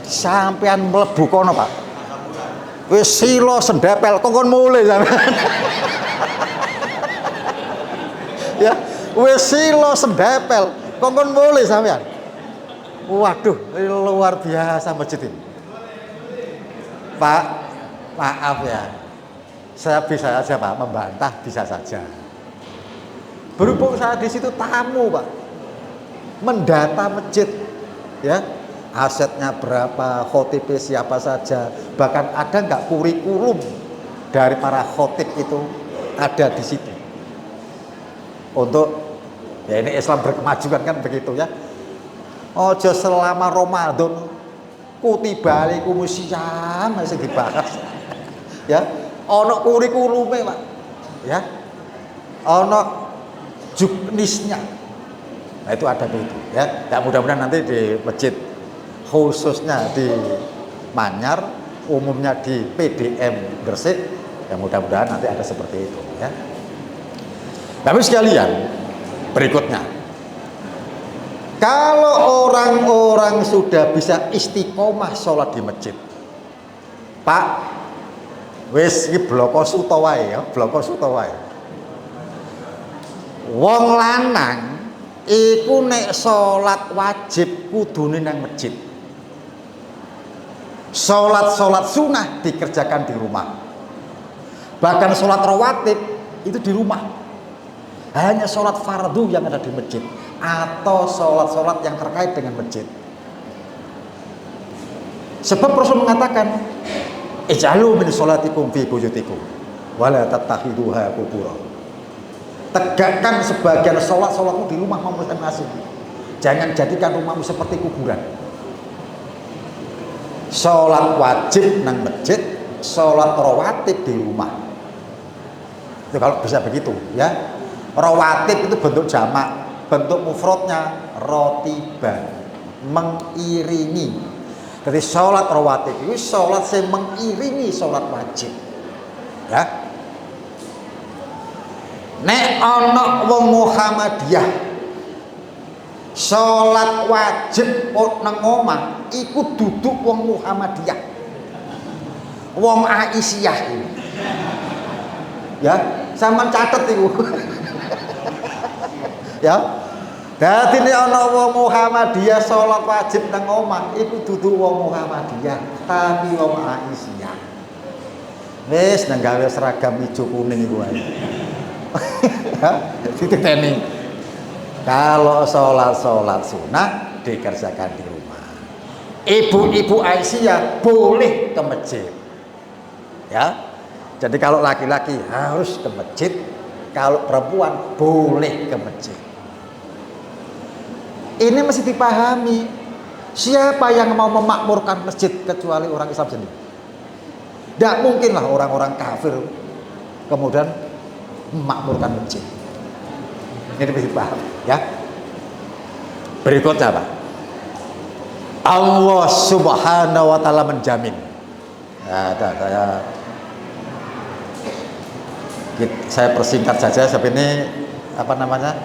Sampean mlebu kono Pak. Wis sila sendepel kongkon mulai sampean. Ya, wis sila sendepel kongkon mulai sampean. Waduh, luar biasa masjid ini. Pak, maaf ya. Saya bisa saja Pak membantah, bisa saja. Berhubung saya di situ tamu Pak, mendata masjid, ya, asetnya berapa, khotibnya siapa saja, bahkan ada nggak kurikulum dari para khotib itu ada di situ. Untuk ya ini Islam berkemajuan kan begitu ya. Ojo selama Ramadan kutibali kumusiam masih dibahas, ya. Ono kurikulumnya Pak, ya. Ono juknisnya. Nah itu ada itu ya. Ya mudah-mudahan nanti di masjid khususnya di Manyar, umumnya di PDM Gresik, ya mudah-mudahan nanti ada seperti itu ya. Tapi sekalian berikutnya, kalau orang-orang sudah bisa istiqomah sholat di masjid, Pak, wis iki bloko suta wae ya, bloko suta wae. Wong lanang iku nek salat wajib kudune nang masjid. Salat-salat sunah dikerjakan di rumah. Bahkan salat rawatib itu di rumah. Hanya salat fardu yang ada di masjid atau salat-salat yang terkait dengan masjid. Sebab Rasul mengatakan, ij'alu min sholatikum fi buyutikum wala tattakhiduha qubura. Tegakkan sebagian sholatmu di rumah masing-masing. Jangan jadikan rumahmu seperti kuburan. Sholat wajib nang masjid, sholat rawatib di rumah. Itu kalau bisa begitu, ya. Rawatib itu bentuk jamak, bentuk mufradnya rotiban, mengiringi. Jadi sholat rawatib itu sholat yang mengiringi sholat wajib, ya. Nek ana wong Muhammadiyah sholat wajib nang omah, iku duduk wong Muhammadiyah, wong Aisyah ini. Ya, sampean catet iku. Ya. Dadi nek ana wong Muhammadiyah salat wajib nang omah, iku dudu wong Muhammadiyah, tapi wong Aisyah. Wis nang gawe seragam ijo kuning iku wae. Ya, dititeni. Kalau sholat sunnah dikerjakan di rumah. Ibu-ibu Aisyah boleh ke masjid. Ya. Jadi kalau laki-laki harus ke masjid, kalau perempuan boleh ke masjid. Ini mesti dipahami. Siapa yang mau memakmurkan masjid kecuali orang Islam sendiri? Tidak mungkinlah orang-orang kafir kemudian memakmurkan masjid. Ini mesti dipahami, ya. Berikutnya apa? Allah Subhanahu wa taala menjamin. Saya persingkat saja sampai ini apa namanya?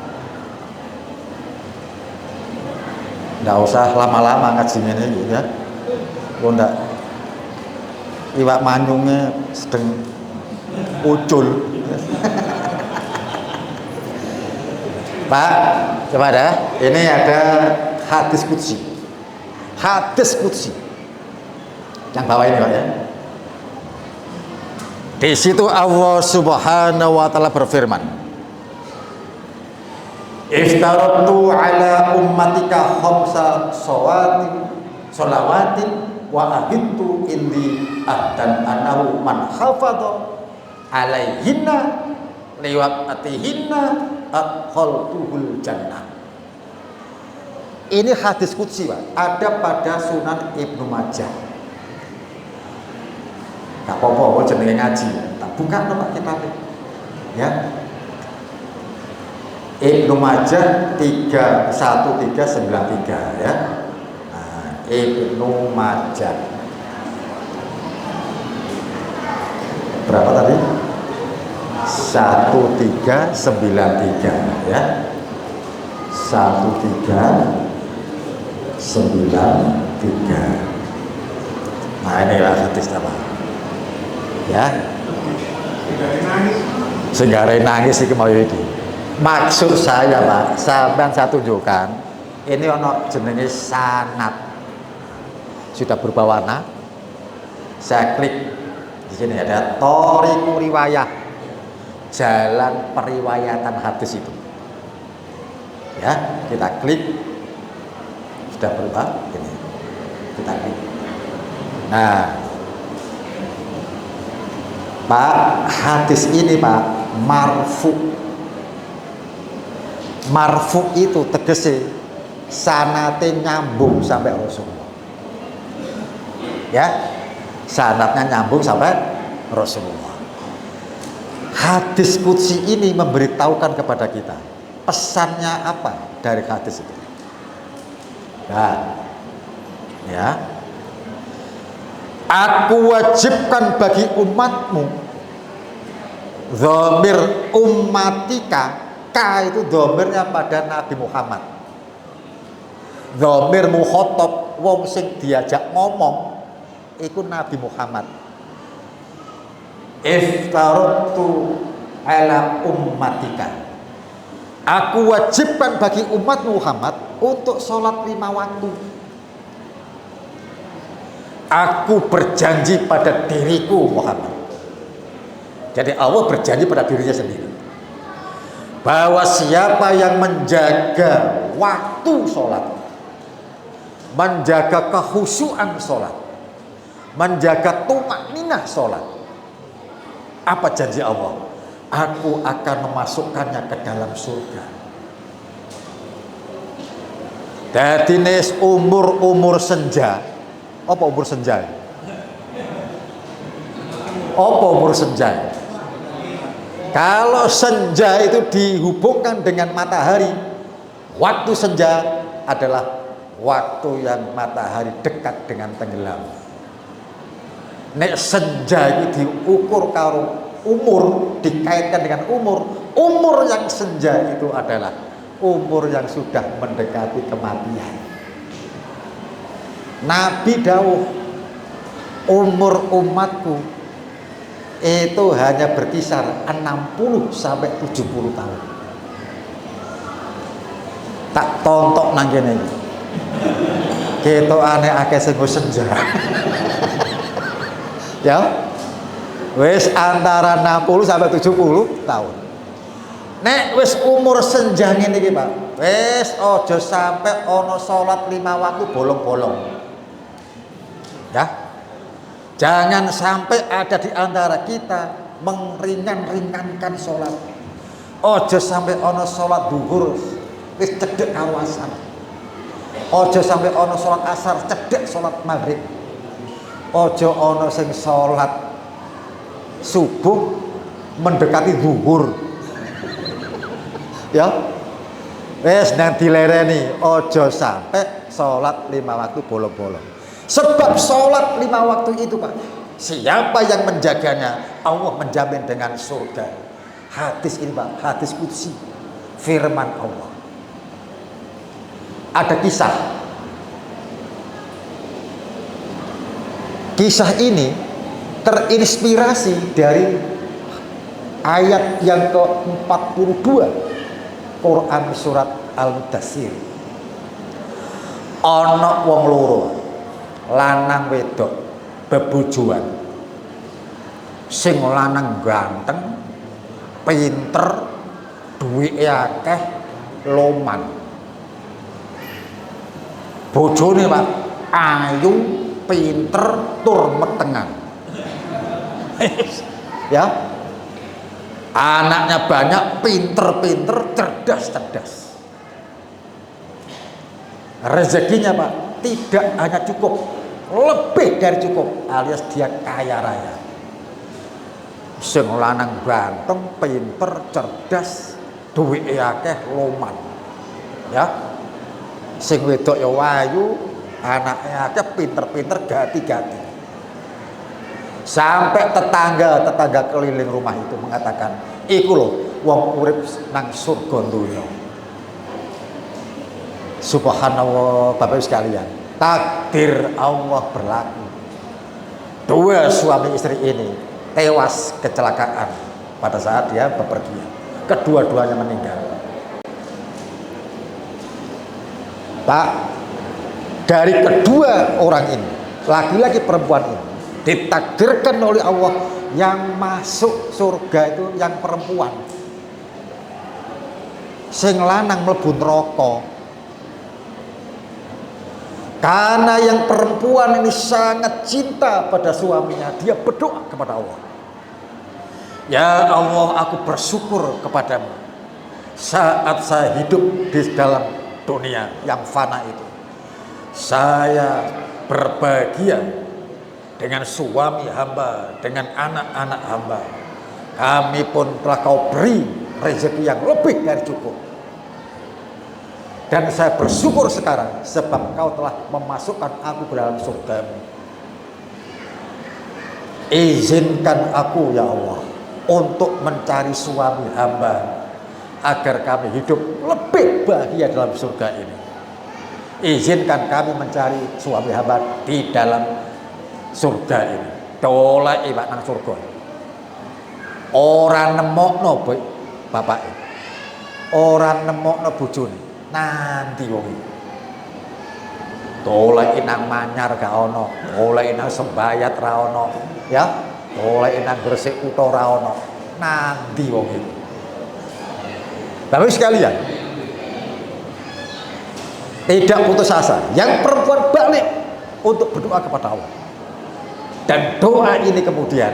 Nggak usah lama-lama ngajinya ini, ya. Oh enggak, iwak manyungnya sedang ucul. Pak, coba ada. Ini ada hadis qudsi. Hadis qudsi. Yang bawah ini, Pak, ya. Di situ Allah Subhanahu wa taala berfirman, "Iftaratu ala ummatika khamsa shalawatin wa ahittu indi dan anahu man hafadha alaihinna liwaqtihinna adkhaltuhul jannah." Ini hadis qudsi, Pak. Ada pada Sunan Ibnu Majah. Gak apa-apa jenenge ngaji. Tak buka Pak kitabnya. Ya. Ibnu Majah 1393 ya. Nah, Ibnu Majah. Berapa tadi? 1393 ya. 1393. Nah, inilah hadis apa? Ya. Sehingga nangis iki mau iki. Maksud saya, Pak, sampean saya tunjukkan ini ono jenenge sanad. Sudah berubah warna. Saya klik di sini ada thoriqu riwayah. Jalan periwayatan hadis itu. Ya, kita klik. Sudah berubah ini. Kita klik. Nah, Pak, hadis ini, Pak, marfu. Marfu itu tegese sanate nyambung sampai Rasulullah. Ya, sanatnya nyambung sampai Rasulullah. Hadis qudsi ini memberitahukan kepada kita pesannya apa dari hadis itu. Nah, ya. Aku wajibkan bagi umatmu, dhamir ummatika, ka itu dhamirnya pada Nabi Muhammad. Dhamir mukhatab, wong sing diajak ngomong iku Nabi Muhammad. Iftaratu ala ummatika. Aku wajibkan bagi umat Muhammad untuk sholat 5 waktu. Aku berjanji pada diriku Muhammad. Jadi Allah berjanji pada dirinya sendiri bahwa siapa yang menjaga waktu sholat, menjaga kehusuan sholat, menjaga tumak ninah sholat. Apa janji Allah? Aku akan memasukkannya ke dalam surga. Jadi nis umur senja. Apa umur senja? Apa umur senja? Kalau senja itu dihubungkan dengan matahari, waktu senja adalah waktu yang matahari dekat dengan tenggelam. Nek senja itu diukur karo umur, dikaitkan dengan umur yang senja itu adalah umur yang sudah mendekati kematian. Nabi dawuh, umur umatku itu hanya berkisar 60 sampai 70 tahun. Tak tontok nang kene iki. Ketokane akeh sing senja. Ya. Wis antara 60 sampai 70 tahun. Nek wis umur senja ngene iki, Pak. Wis aja sampai ana salat 5 waktu bolong-bolong. Ya. Jangan sampai ada di antara kita meringankan sholat. Ojo sampai ono sholat duhur wis cedek karo asar. Ojo sampai ono sholat asar cedek sholat maghrib. Ojo ono sing sholat subuh mendekati duhur. Ya. Wis nang dilereni ojo sampai sholat 5 waktu bolong-bolong. Sebab sholat 5 waktu itu, Pak, siapa yang menjaganya, Allah menjamin dengan surga. Hadis ini, Pak, hadis qudsi, firman Allah. Ada kisah. Kisah ini terinspirasi dari ayat yang ke-42 Quran surat Al-Mudaththir. Ana wong loro, lanang wedok bebojoan. Sing lanang ganteng, pinter, duwike akeh, loman. Bojone, Pak, ayu, pinter, tur metengan. Ya. Anaknya banyak, pinter-pinter, cerdas-cerdas. Rezekinya, Pak, tidak hanya cukup, lebih dari cukup, alias dia kaya raya. Sing lanang ganteng, pinter, cerdas, duwike akeh, loman. Ya. Sing wedok ya wayu, anaknya akeh, pinter-pinter, gati-gati. Sampai tetangga keliling rumah itu mengatakan, iku lho wong urip nang surga donya. Subhanallah, Bapak Ibu sekalian, takdir Allah berlaku. Dua suami istri ini tewas kecelakaan pada saat dia bepergian. Kedua-duanya meninggal. Pak, dari kedua orang ini, laki-laki perempuan ini, ditakdirkan oleh Allah yang masuk surga itu yang perempuan. Sing lanang mlebu neraka. Karena yang perempuan ini sangat cinta pada suaminya, dia berdoa kepada Allah. Ya Allah, aku bersyukur kepadamu saat saya hidup di dalam dunia yang fana itu. Saya berbahagia dengan suami hamba, dengan anak-anak hamba. Kami pun telah kau beri rezeki yang lebih dari cukup. Dan saya bersyukur sekarang sebab kau telah memasukkan aku ke dalam surga-Mu. Izinkan aku ya Allah untuk mencari suami hamba agar kami hidup lebih bahagia dalam surga ini. Izinkan kami mencari suami hamba di dalam surga ini. Dolai Pak nang surga. Ora nemokno bapak. Ora nemokno bojone. Nanti wong iki. Dolai nang manyar gak ono, dolai nang sembayat ra ono, ya. Dolai nang Gresik Kutha ra ono. Nanti wong iki. Bapak sekalian, tidak putus asa. Yang perempuan balik untuk berdoa kepada Allah. Dan doa ini kemudian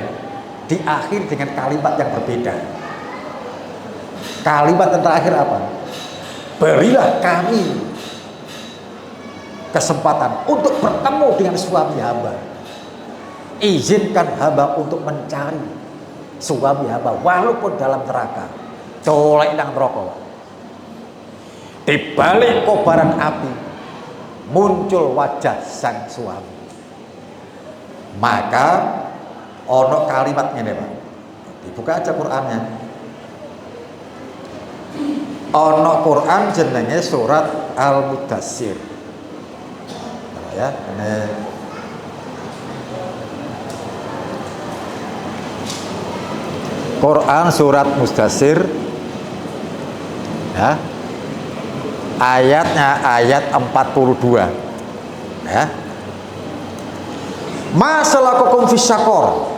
diakhiri dengan kalimat yang berbeda. Kalimat yang terakhir apa? Berilah kami kesempatan untuk bertemu dengan suami hamba. Izinkan hamba untuk mencari suami hamba walaupun dalam neraka. Colek nang neraka. Di balik kobaran api muncul wajah sang suami. Maka ono kalimatnya nih Pak. Dibuka aja Qur'annya. Ono Qur'an jenenge surat Al-Mudassir. Ya, ini Quran surat Mudassir. Ya. Ayatnya ayat 42. Ya. Masalakukum fisyakor.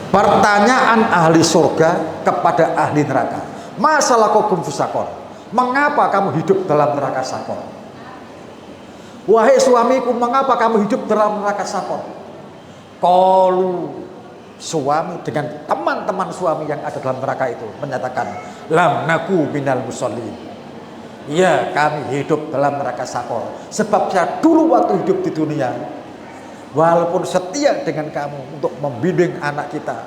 Pertanyaan ahli surga kepada ahli neraka. Masalakukum fisyakor. Mengapa kamu hidup dalam neraka sakor? Wahai suamiku, mengapa kamu hidup dalam neraka sakor? Qalu, suami dengan teman-teman suami yang ada dalam neraka itu menyatakan, lam naku minal musallin. Ya, kami hidup dalam neraka sakor. Sebab saya dulu waktu hidup di dunia, walaupun setia dengan kamu untuk membimbing anak kita,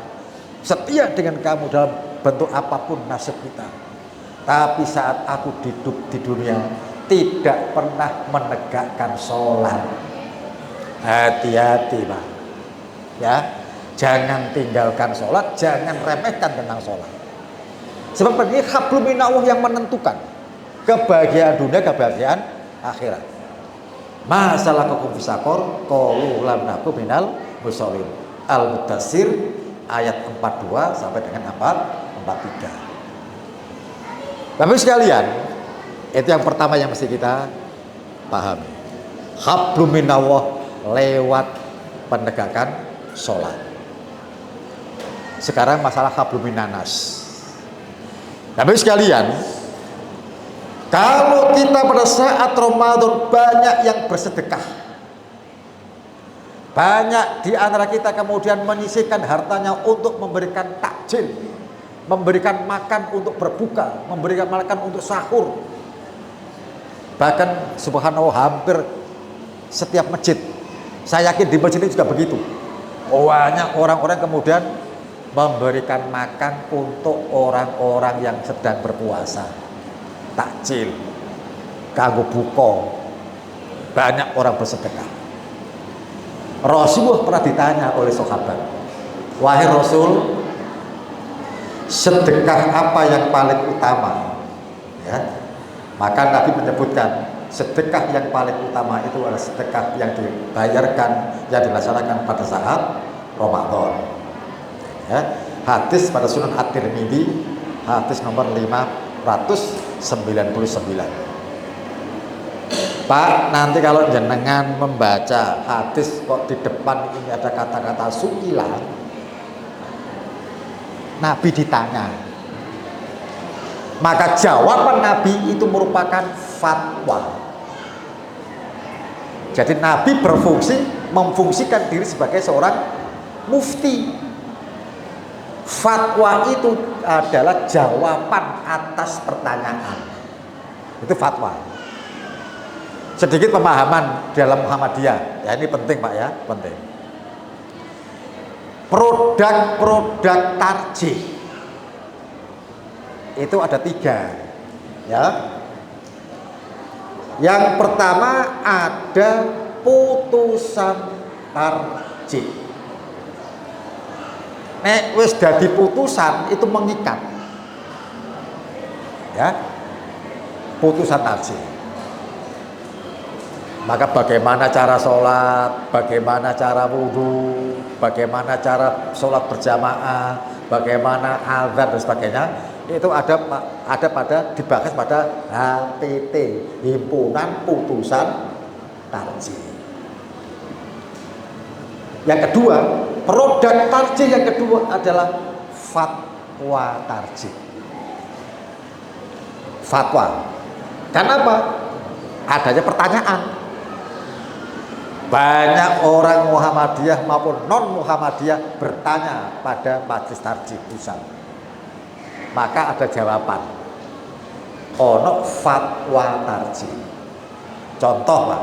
setia dengan kamu dalam bentuk apapun nasib kita, tapi saat aku hidup di dunia tidak pernah menegakkan sholat. Hati-hati Pak. Ya, jangan tinggalkan sholat, jangan remehkan tentang sholat. Sebab ini hablum minallah yang menentukan kebahagiaan dunia, kebahagiaan akhirat. Masalakukum fisakor, qalu lam naku minal musallin. Al-Mudassir ayat 42 sampai dengan 43. Bapak sekalian, itu yang pertama yang mesti kita pahami. Hablum minallah lewat penegakan sholat. Sekarang masalah hablum minanas. Bapak sekalian, kalau kita pada saat Ramadan banyak yang bersedekah, banyak di antara kita kemudian menyisihkan hartanya untuk memberikan takjil, memberikan makan untuk berbuka, memberikan makan untuk sahur. Bahkan subhanallah hampir setiap masjid, saya yakin di masjid ini juga begitu, banyak orang-orang kemudian memberikan makan untuk orang-orang yang sedang berpuasa, takjil, kanggo buka. Banyak orang bersedekah. Rasulullah pernah ditanya oleh sahabat, wahai Rasul, sedekah apa yang paling utama? Ya, maka Nabi menyebutkan sedekah yang paling utama itu adalah sedekah yang dibayarkan, yang dilaksanakan pada saat Ramadan. Ya, hadis pada Sunan At-Tirmidzi, hadis nomor 599. Pak, nanti kalau jenengan membaca hadis kok di depan ini ada kata-kata sukila, Nabi ditanya, maka jawaban Nabi itu merupakan fatwa. Jadi Nabi memfungsikan diri sebagai seorang mufti. Fatwa itu adalah jawaban atas pertanyaan. Itu fatwa. Sedikit pemahaman dalam Muhammadiyah. Ya, ini penting Pak ya, penting. Produk-produk tarjih itu ada 3. Ya. Yang pertama ada putusan tarjih. Nek wis dadi putusan itu mengikat. Ya. Putusan tarjih. Maka bagaimana cara sholat, bagaimana cara wudhu, bagaimana cara sholat berjamaah, bagaimana azan dan sebagainya, itu ada pada dibahas pada HPT, himpunan putusan tarjih. Yang kedua, produk tarjih yang kedua adalah fatwa tarjih. Fatwa. Kenapa? Adanya pertanyaan. Banyak orang Muhammadiyah maupun non Muhammadiyah bertanya pada Majelis Tarjih Pusat. Maka ada jawaban. Ono fatwa tarjih. Contoh Pak.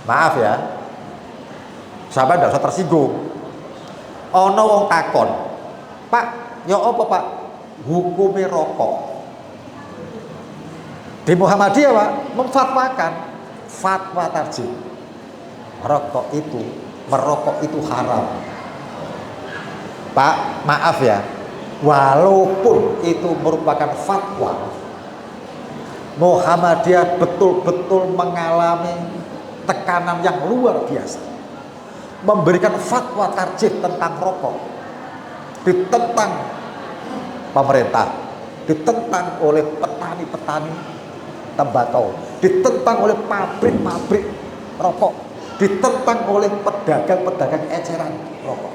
Maaf ya. Sahabat tidak usah tersinggung. Ono wong takon. Pak, ya apa Pak? Hukumnya rokok. Di Muhammadiyah Pak memfatwakan fatwa tarjih. Merokok itu haram. Pak, maaf ya. Walaupun itu merupakan fatwa, Muhammadiyah betul-betul mengalami tekanan yang luar biasa. Memberikan fatwa tarjih tentang rokok. Ditentang pemerintah, ditentang oleh petani-petani tembakau, ditentang oleh pabrik-pabrik rokok, ditentang oleh pedagang-pedagang eceran rokok.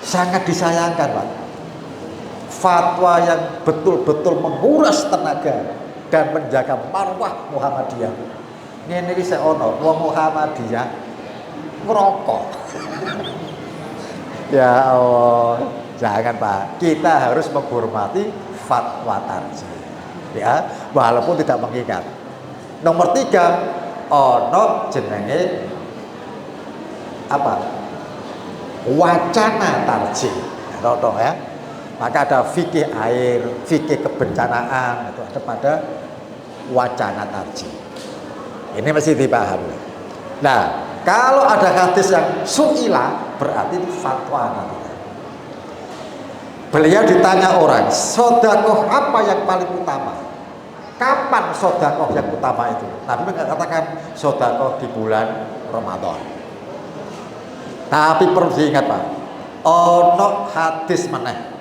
Sangat disayangkan Pak. Fatwa yang betul-betul menguras tenaga dan menjaga marwah Muhammadiyah. Ini saya ono, wong Muhammadiyah ngerokok. Ya Allah, jangan Pak. Kita harus menghormati fatwa tarjih. Ya, walaupun tidak mengikat. Nomor 3, ono jenenge apa? Wacana tarjih. Contoh ya. Maka ada fikih air, fikih kebencanaan, itu ada pada wacana tarjih. Ini mesti dipahami. Nah, kalau ada hadis yang su'ila, berarti itu fatwa nanti. Beliau ditanya orang, sodakoh apa yang paling utama? Kapan sodakoh yang utama itu? Nabi mengatakan sodakoh di bulan Ramadan. Tapi perlu diingat Pak, ono hadis meneh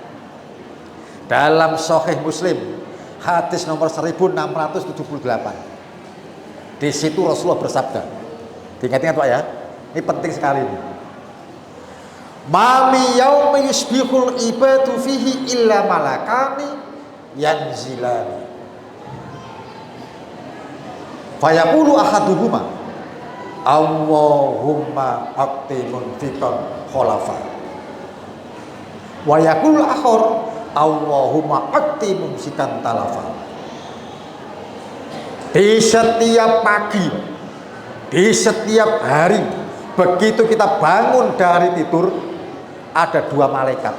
dalam Sahih Muslim, hadis nomor 1678. Di situ Rasulullah bersabda, diingat-ingat Pak ya, ini penting sekali ini. Mami yaumi yusbihul ibadu fihi illa malakani yanzilani. Fayaqulu ahaduhuma Allahumma aqtimun fikon khulafa. Wa yaqulu akhar Allahumma aqtimun sikan talafa. Di setiap pagi, di setiap hari, begitu kita bangun dari tidur, ada 2 malaikat.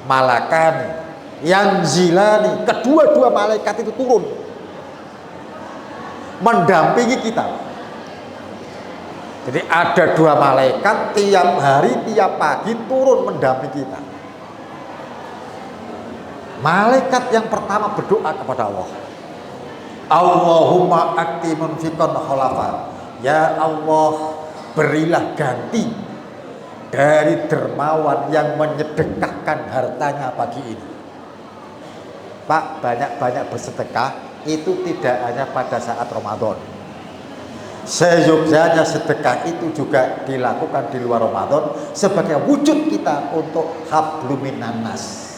Malakani yang zilani, kedua-dua malaikat itu turun mendampingi kita. Jadi ada 2 malaikat tiap hari, tiap pagi turun mendampingi kita. Malaikat yang pertama berdoa kepada Allah. Allahumma aktimun fikon khulafa. Ya Allah, berilah ganti dari dermawan yang menyedekahkan hartanya pagi ini. Pak, banyak-banyak bersedekah itu tidak hanya pada saat Ramadan. Seyogyanya sedekah itu juga dilakukan di luar Ramadan sebagai wujud kita untuk habluminan nas.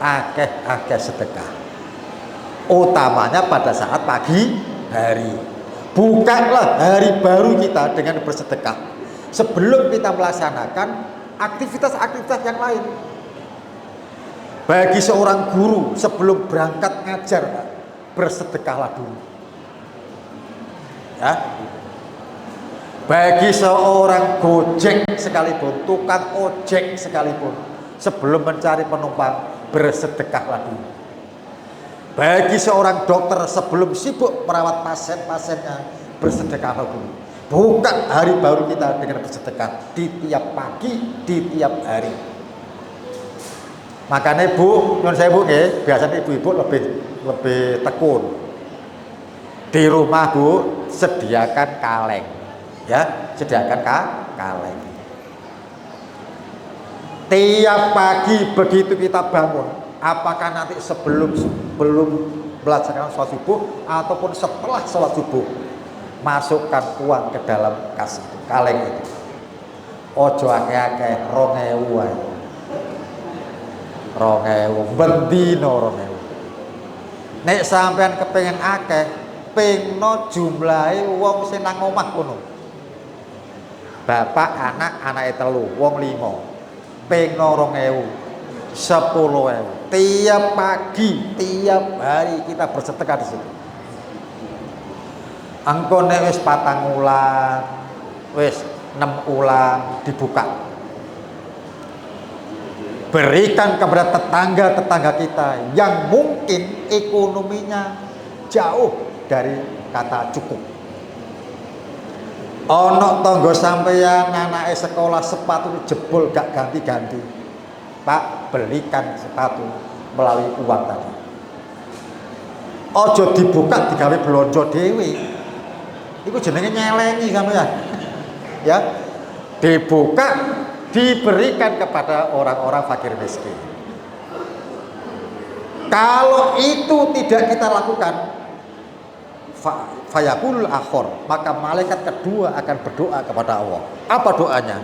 Akeh-akeh sedekah. Utamanya pada saat pagi hari. Bukanlah hari baru kita dengan bersedekah sebelum kita melaksanakan aktivitas-aktivitas yang lain. Bagi seorang guru sebelum berangkat ngajar, bersedekahlah dulu. Ya. Bagi seorang gojek sekalipun, tukang ojek sekalipun, sebelum mencari penumpang, bersedekahlah dulu. Bagi seorang dokter sebelum sibuk merawat pasien-pasiennya, bersedekahlah dulu. Bukan hari baru kita dengan bersedekah di tiap pagi, di tiap hari. Makanya Bu, non saya Bu, biasanya ibu-ibu lebih tekun. Di rumah Bu, sediakan kaleng, ya, sediakan kaleng. Tiap pagi begitu kita bangun, apakah nanti sebelum melaksanakan sholat subuh ataupun setelah sholat subuh, masukkan uang ke dalam kas kaleng itu. Ojo akeh-akeh 2.000 ae. 2.000 bendino 2.000. Nek sampean kepengen akeh, pengno jumlahe wong sing nang omah kono. Bapak anake telu, wong 5. Pengno 2000, 10.000. Tiap pagi, tiap hari kita bersedekah di situ. Engko nek wis 4 wulan, wis 6 wulan dibuka. Berikan kepada tetangga-tetangga kita yang mungkin ekonominya jauh dari kata cukup. Ono tangga sampeyan anake sekolah sepatu jebol gak ganti-ganti. Pak, belikan sepatu melalui uang tadi. Ojo dibuka digawe blonjo dhewe. Iku jenenge nyelengi sampeyan. Ya. Dibuka, diberikan kepada orang-orang fakir miskin. Kalau itu tidak kita lakukan, fayaqul akhor, maka malaikat kedua akan berdoa kepada Allah. Apa doanya?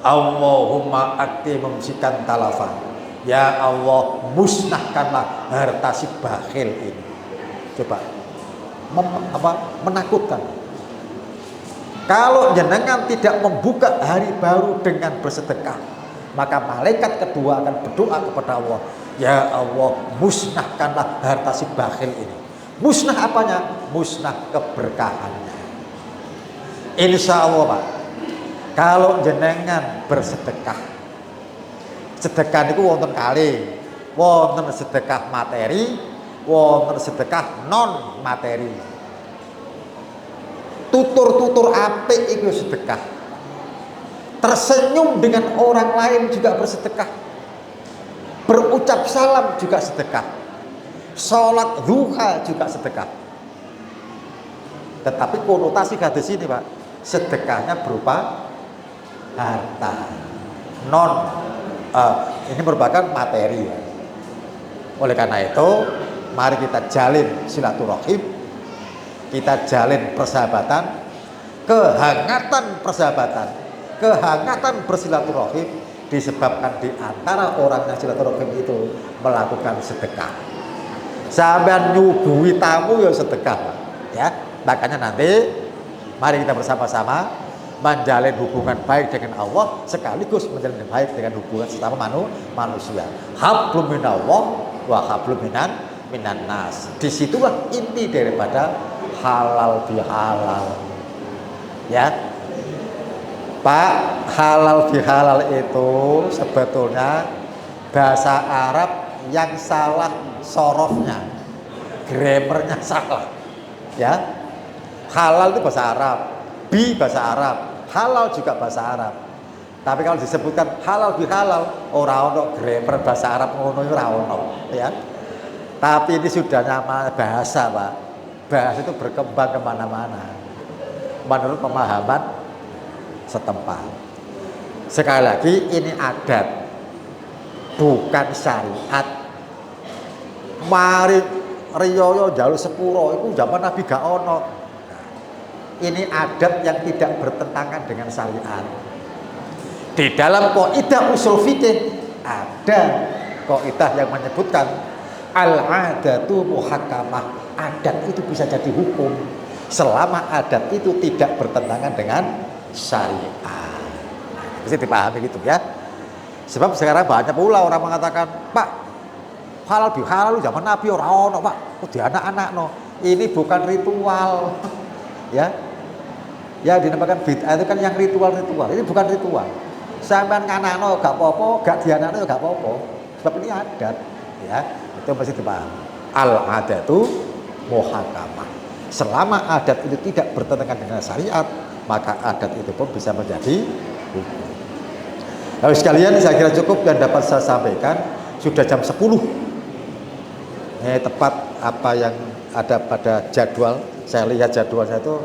Allahumma ati mumsikan talafan. Ya Allah, musnahkanlah harta si bakhil ini. Coba menakutkan. Kalau jenengan tidak membuka hari baru dengan bersedekah, maka malaikat kedua akan berdoa kepada Allah. Ya Allah, musnahkanlah harta si bakhil ini. Musnah apanya? Musnah keberkahannya. Insya Allah Pak, kalau jenengan bersedekah, sedekah itu wonten kali, wonten sedekah materi, wonten sedekah non materi. Tutur-tutur apik itu sedekah. Tersenyum dengan orang lain juga bersedekah. Berucap salam juga sedekah. Sholat duha juga sedekah. Tetapi konotasi hadis ini Pak, sedekahnya berupa harta. Ini merupakan materi. Oleh karena itu, mari kita jalin silaturahim. Kita jalin persahabatan, kehangatan persahabatan, kehangatan bersilaturahim disebabkan di antara orang yang silaturahim itu melakukan sedekah. Sampai nyuguhi tamu ya sedekah, ya. Makanya nanti mari kita bersama-sama menjalin hubungan baik dengan Allah sekaligus menjalin baik dengan hubungan sesama manusia. Hablum minallah wa hablum minan nas. Disitulah inti daripada halal bihalal, ya Pak. Halal bihalal itu sebetulnya bahasa Arab yang salah sorofnya, grammarnya salah, ya. Halal itu bahasa Arab, bi bahasa Arab, halal juga bahasa Arab. Tapi kalau disebutkan halal bihalal, ora ono grammar bahasa Arab ngono ora ono, ya. Tapi ini sudah nama bahasa Pak. Bahasa itu berkembang kemana-mana menurut pemahaman setempat. Sekali lagi, ini adat, bukan syariat. Mari riyoyo jalur sepuro itu zaman Nabi gak ono. Ini adat yang tidak bertentangan dengan syariat. Di dalam kaidah usul fikih ada kaidah yang menyebutkan al-adatu muhakkamah. Adat itu bisa jadi hukum selama adat itu tidak bertentangan dengan syariat. Bisa dipahami gitu ya. Sebab sekarang banyak pula orang mengatakan, Pak, halal bihalal zaman Nabi ora ono Pak, di anak-anak no. Ini bukan ritual, ya. Ya dinamakan bid'ah itu kan yang ritual-ritual. Ini bukan ritual. Sampean nganakno gak apa-apa, gak dianakno gak apa-apa. Sebab ini adat, ya. Itu mesti dipahami. Al-adatu muhakkamah. Selama adat itu tidak bertentangan dengan syariat, maka adat itu pun bisa menjadi hukum. Lalu sekalian, saya kira cukup yang dapat saya sampaikan. Sudah jam 10. Ini tepat apa yang ada pada jadwal. Saya lihat jadwal saya itu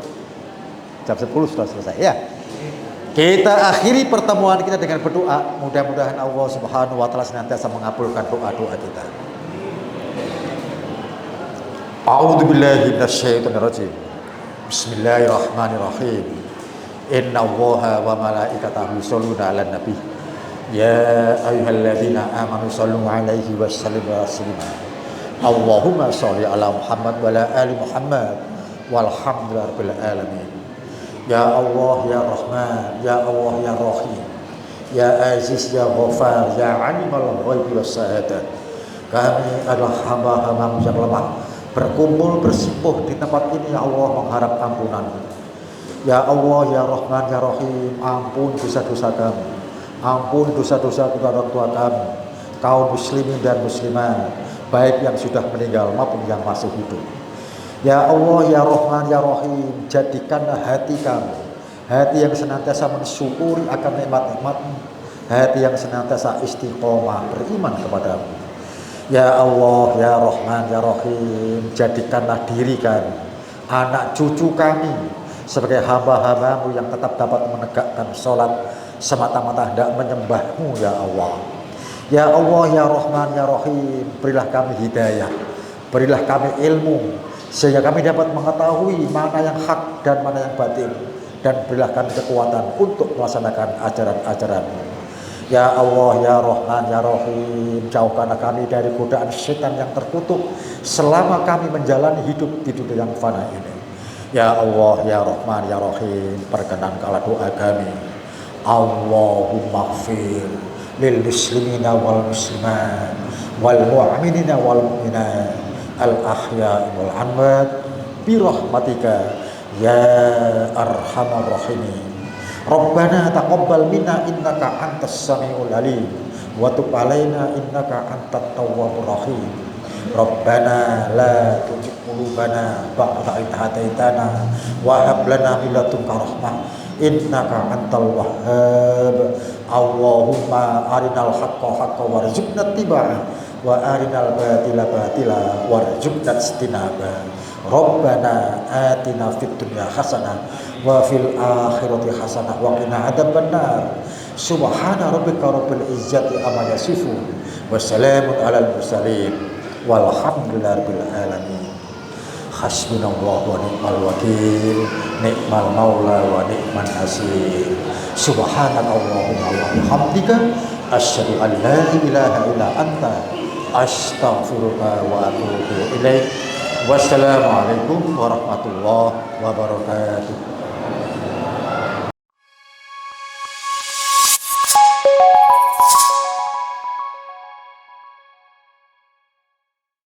jam 10 sudah selesai ya. Kita akhiri pertemuan kita dengan berdoa. Mudah-mudahan Allah Subhanahu wa taala senantiasa mengabulkan doa-doa kita. A'udzubillahi minasyaitonirrajim. Bismillahirrahmanirrahim. Innallaha wa malaikatahu yusholluna 'alan nabi. Ya ayyuhalladzina amanu shallu 'alaihi wa sallimu taslima. Allahumma shalli 'ala Muhammad wa 'ala ali Muhammad walhamdulillahirabbil alamin. Ya Allah ya Rahman, ya Allah ya Rahim, ya Aziz ya Ghaffar, ya Alimul Ghaibi was Syahadah. Kami adalah hamba-hamba yang lemah, berkumpul bersimpuh di tempat ini ya Allah mengharap ampunan. Ya Allah ya Rahman ya Rahim, ampun dosa-dosa kami, ampun dosa-dosa kedua orang tua kami, kaum muslimin dan muslimat, baik yang sudah meninggal maupun yang masih hidup. Ya Allah ya Rahman ya Rahim, jadikanlah hati kami hati yang senantiasa mensyukuri akan nikmat-nikmat-Mu, hati yang senantiasa istiqomah beriman kepadamu. Ya Allah ya Rahman ya Rahim, jadikanlah diri kami, anak cucu kami sebagai hamba-hamba-Mu yang tetap dapat menegakkan sholat semata-mata hendak menyembah-Mu ya Allah. Ya Allah ya Rahman ya Rahim, berilah kami hidayah, berilah kami ilmu sehingga kami dapat mengetahui mana yang hak dan mana yang batil, dan berilah kami kekuatan untuk melaksanakan ajaran-ajaran-Mu. Ya Allah ya Rahman ya Rahim, jauhkanlah kami dari godaan setan yang terkutuk selama kami menjalani hidup di dunia yang fana ini. Ya Allah ya Rahman ya Rahim, perkenankanlah doa kami. Allahumma ighfir lil muslimina wal muslimat wal mu'minina wal mu'minat al ahya'i wal amwat bi rahmatika ya arhamar rahimin. Rabbana taqabbal minna innaka antas samiul alim wa tub alaina innaka antat tawwabur rahim. Rabbana la tuzigh qulubana ba'da idh hadaitana wa hab lana min ladunka rahmah innaka antal wahhab. Allahumma arinal haqqa haqqan warzuqna ittiba'ah wa arinal batila batila warzuqna ijtinabah. Rabbana atina fid dunya hasanah wa fil akhirati hasanah wa qina adzabannar. Subhana rabbika rabbil izzati amma yasifun wa salamun alal mursalin walhamdulillahirabbil alamin. Hasbunallahu wa ni'mal wakil, ni'mal maula wa ni'man nasir. Subhanakallahumma wa bihamdika asyhadu an la ilaha illa anta astaghfiruka wa atubu ilaik. Wassalamualaikum warahmatullahi wabarakatuh.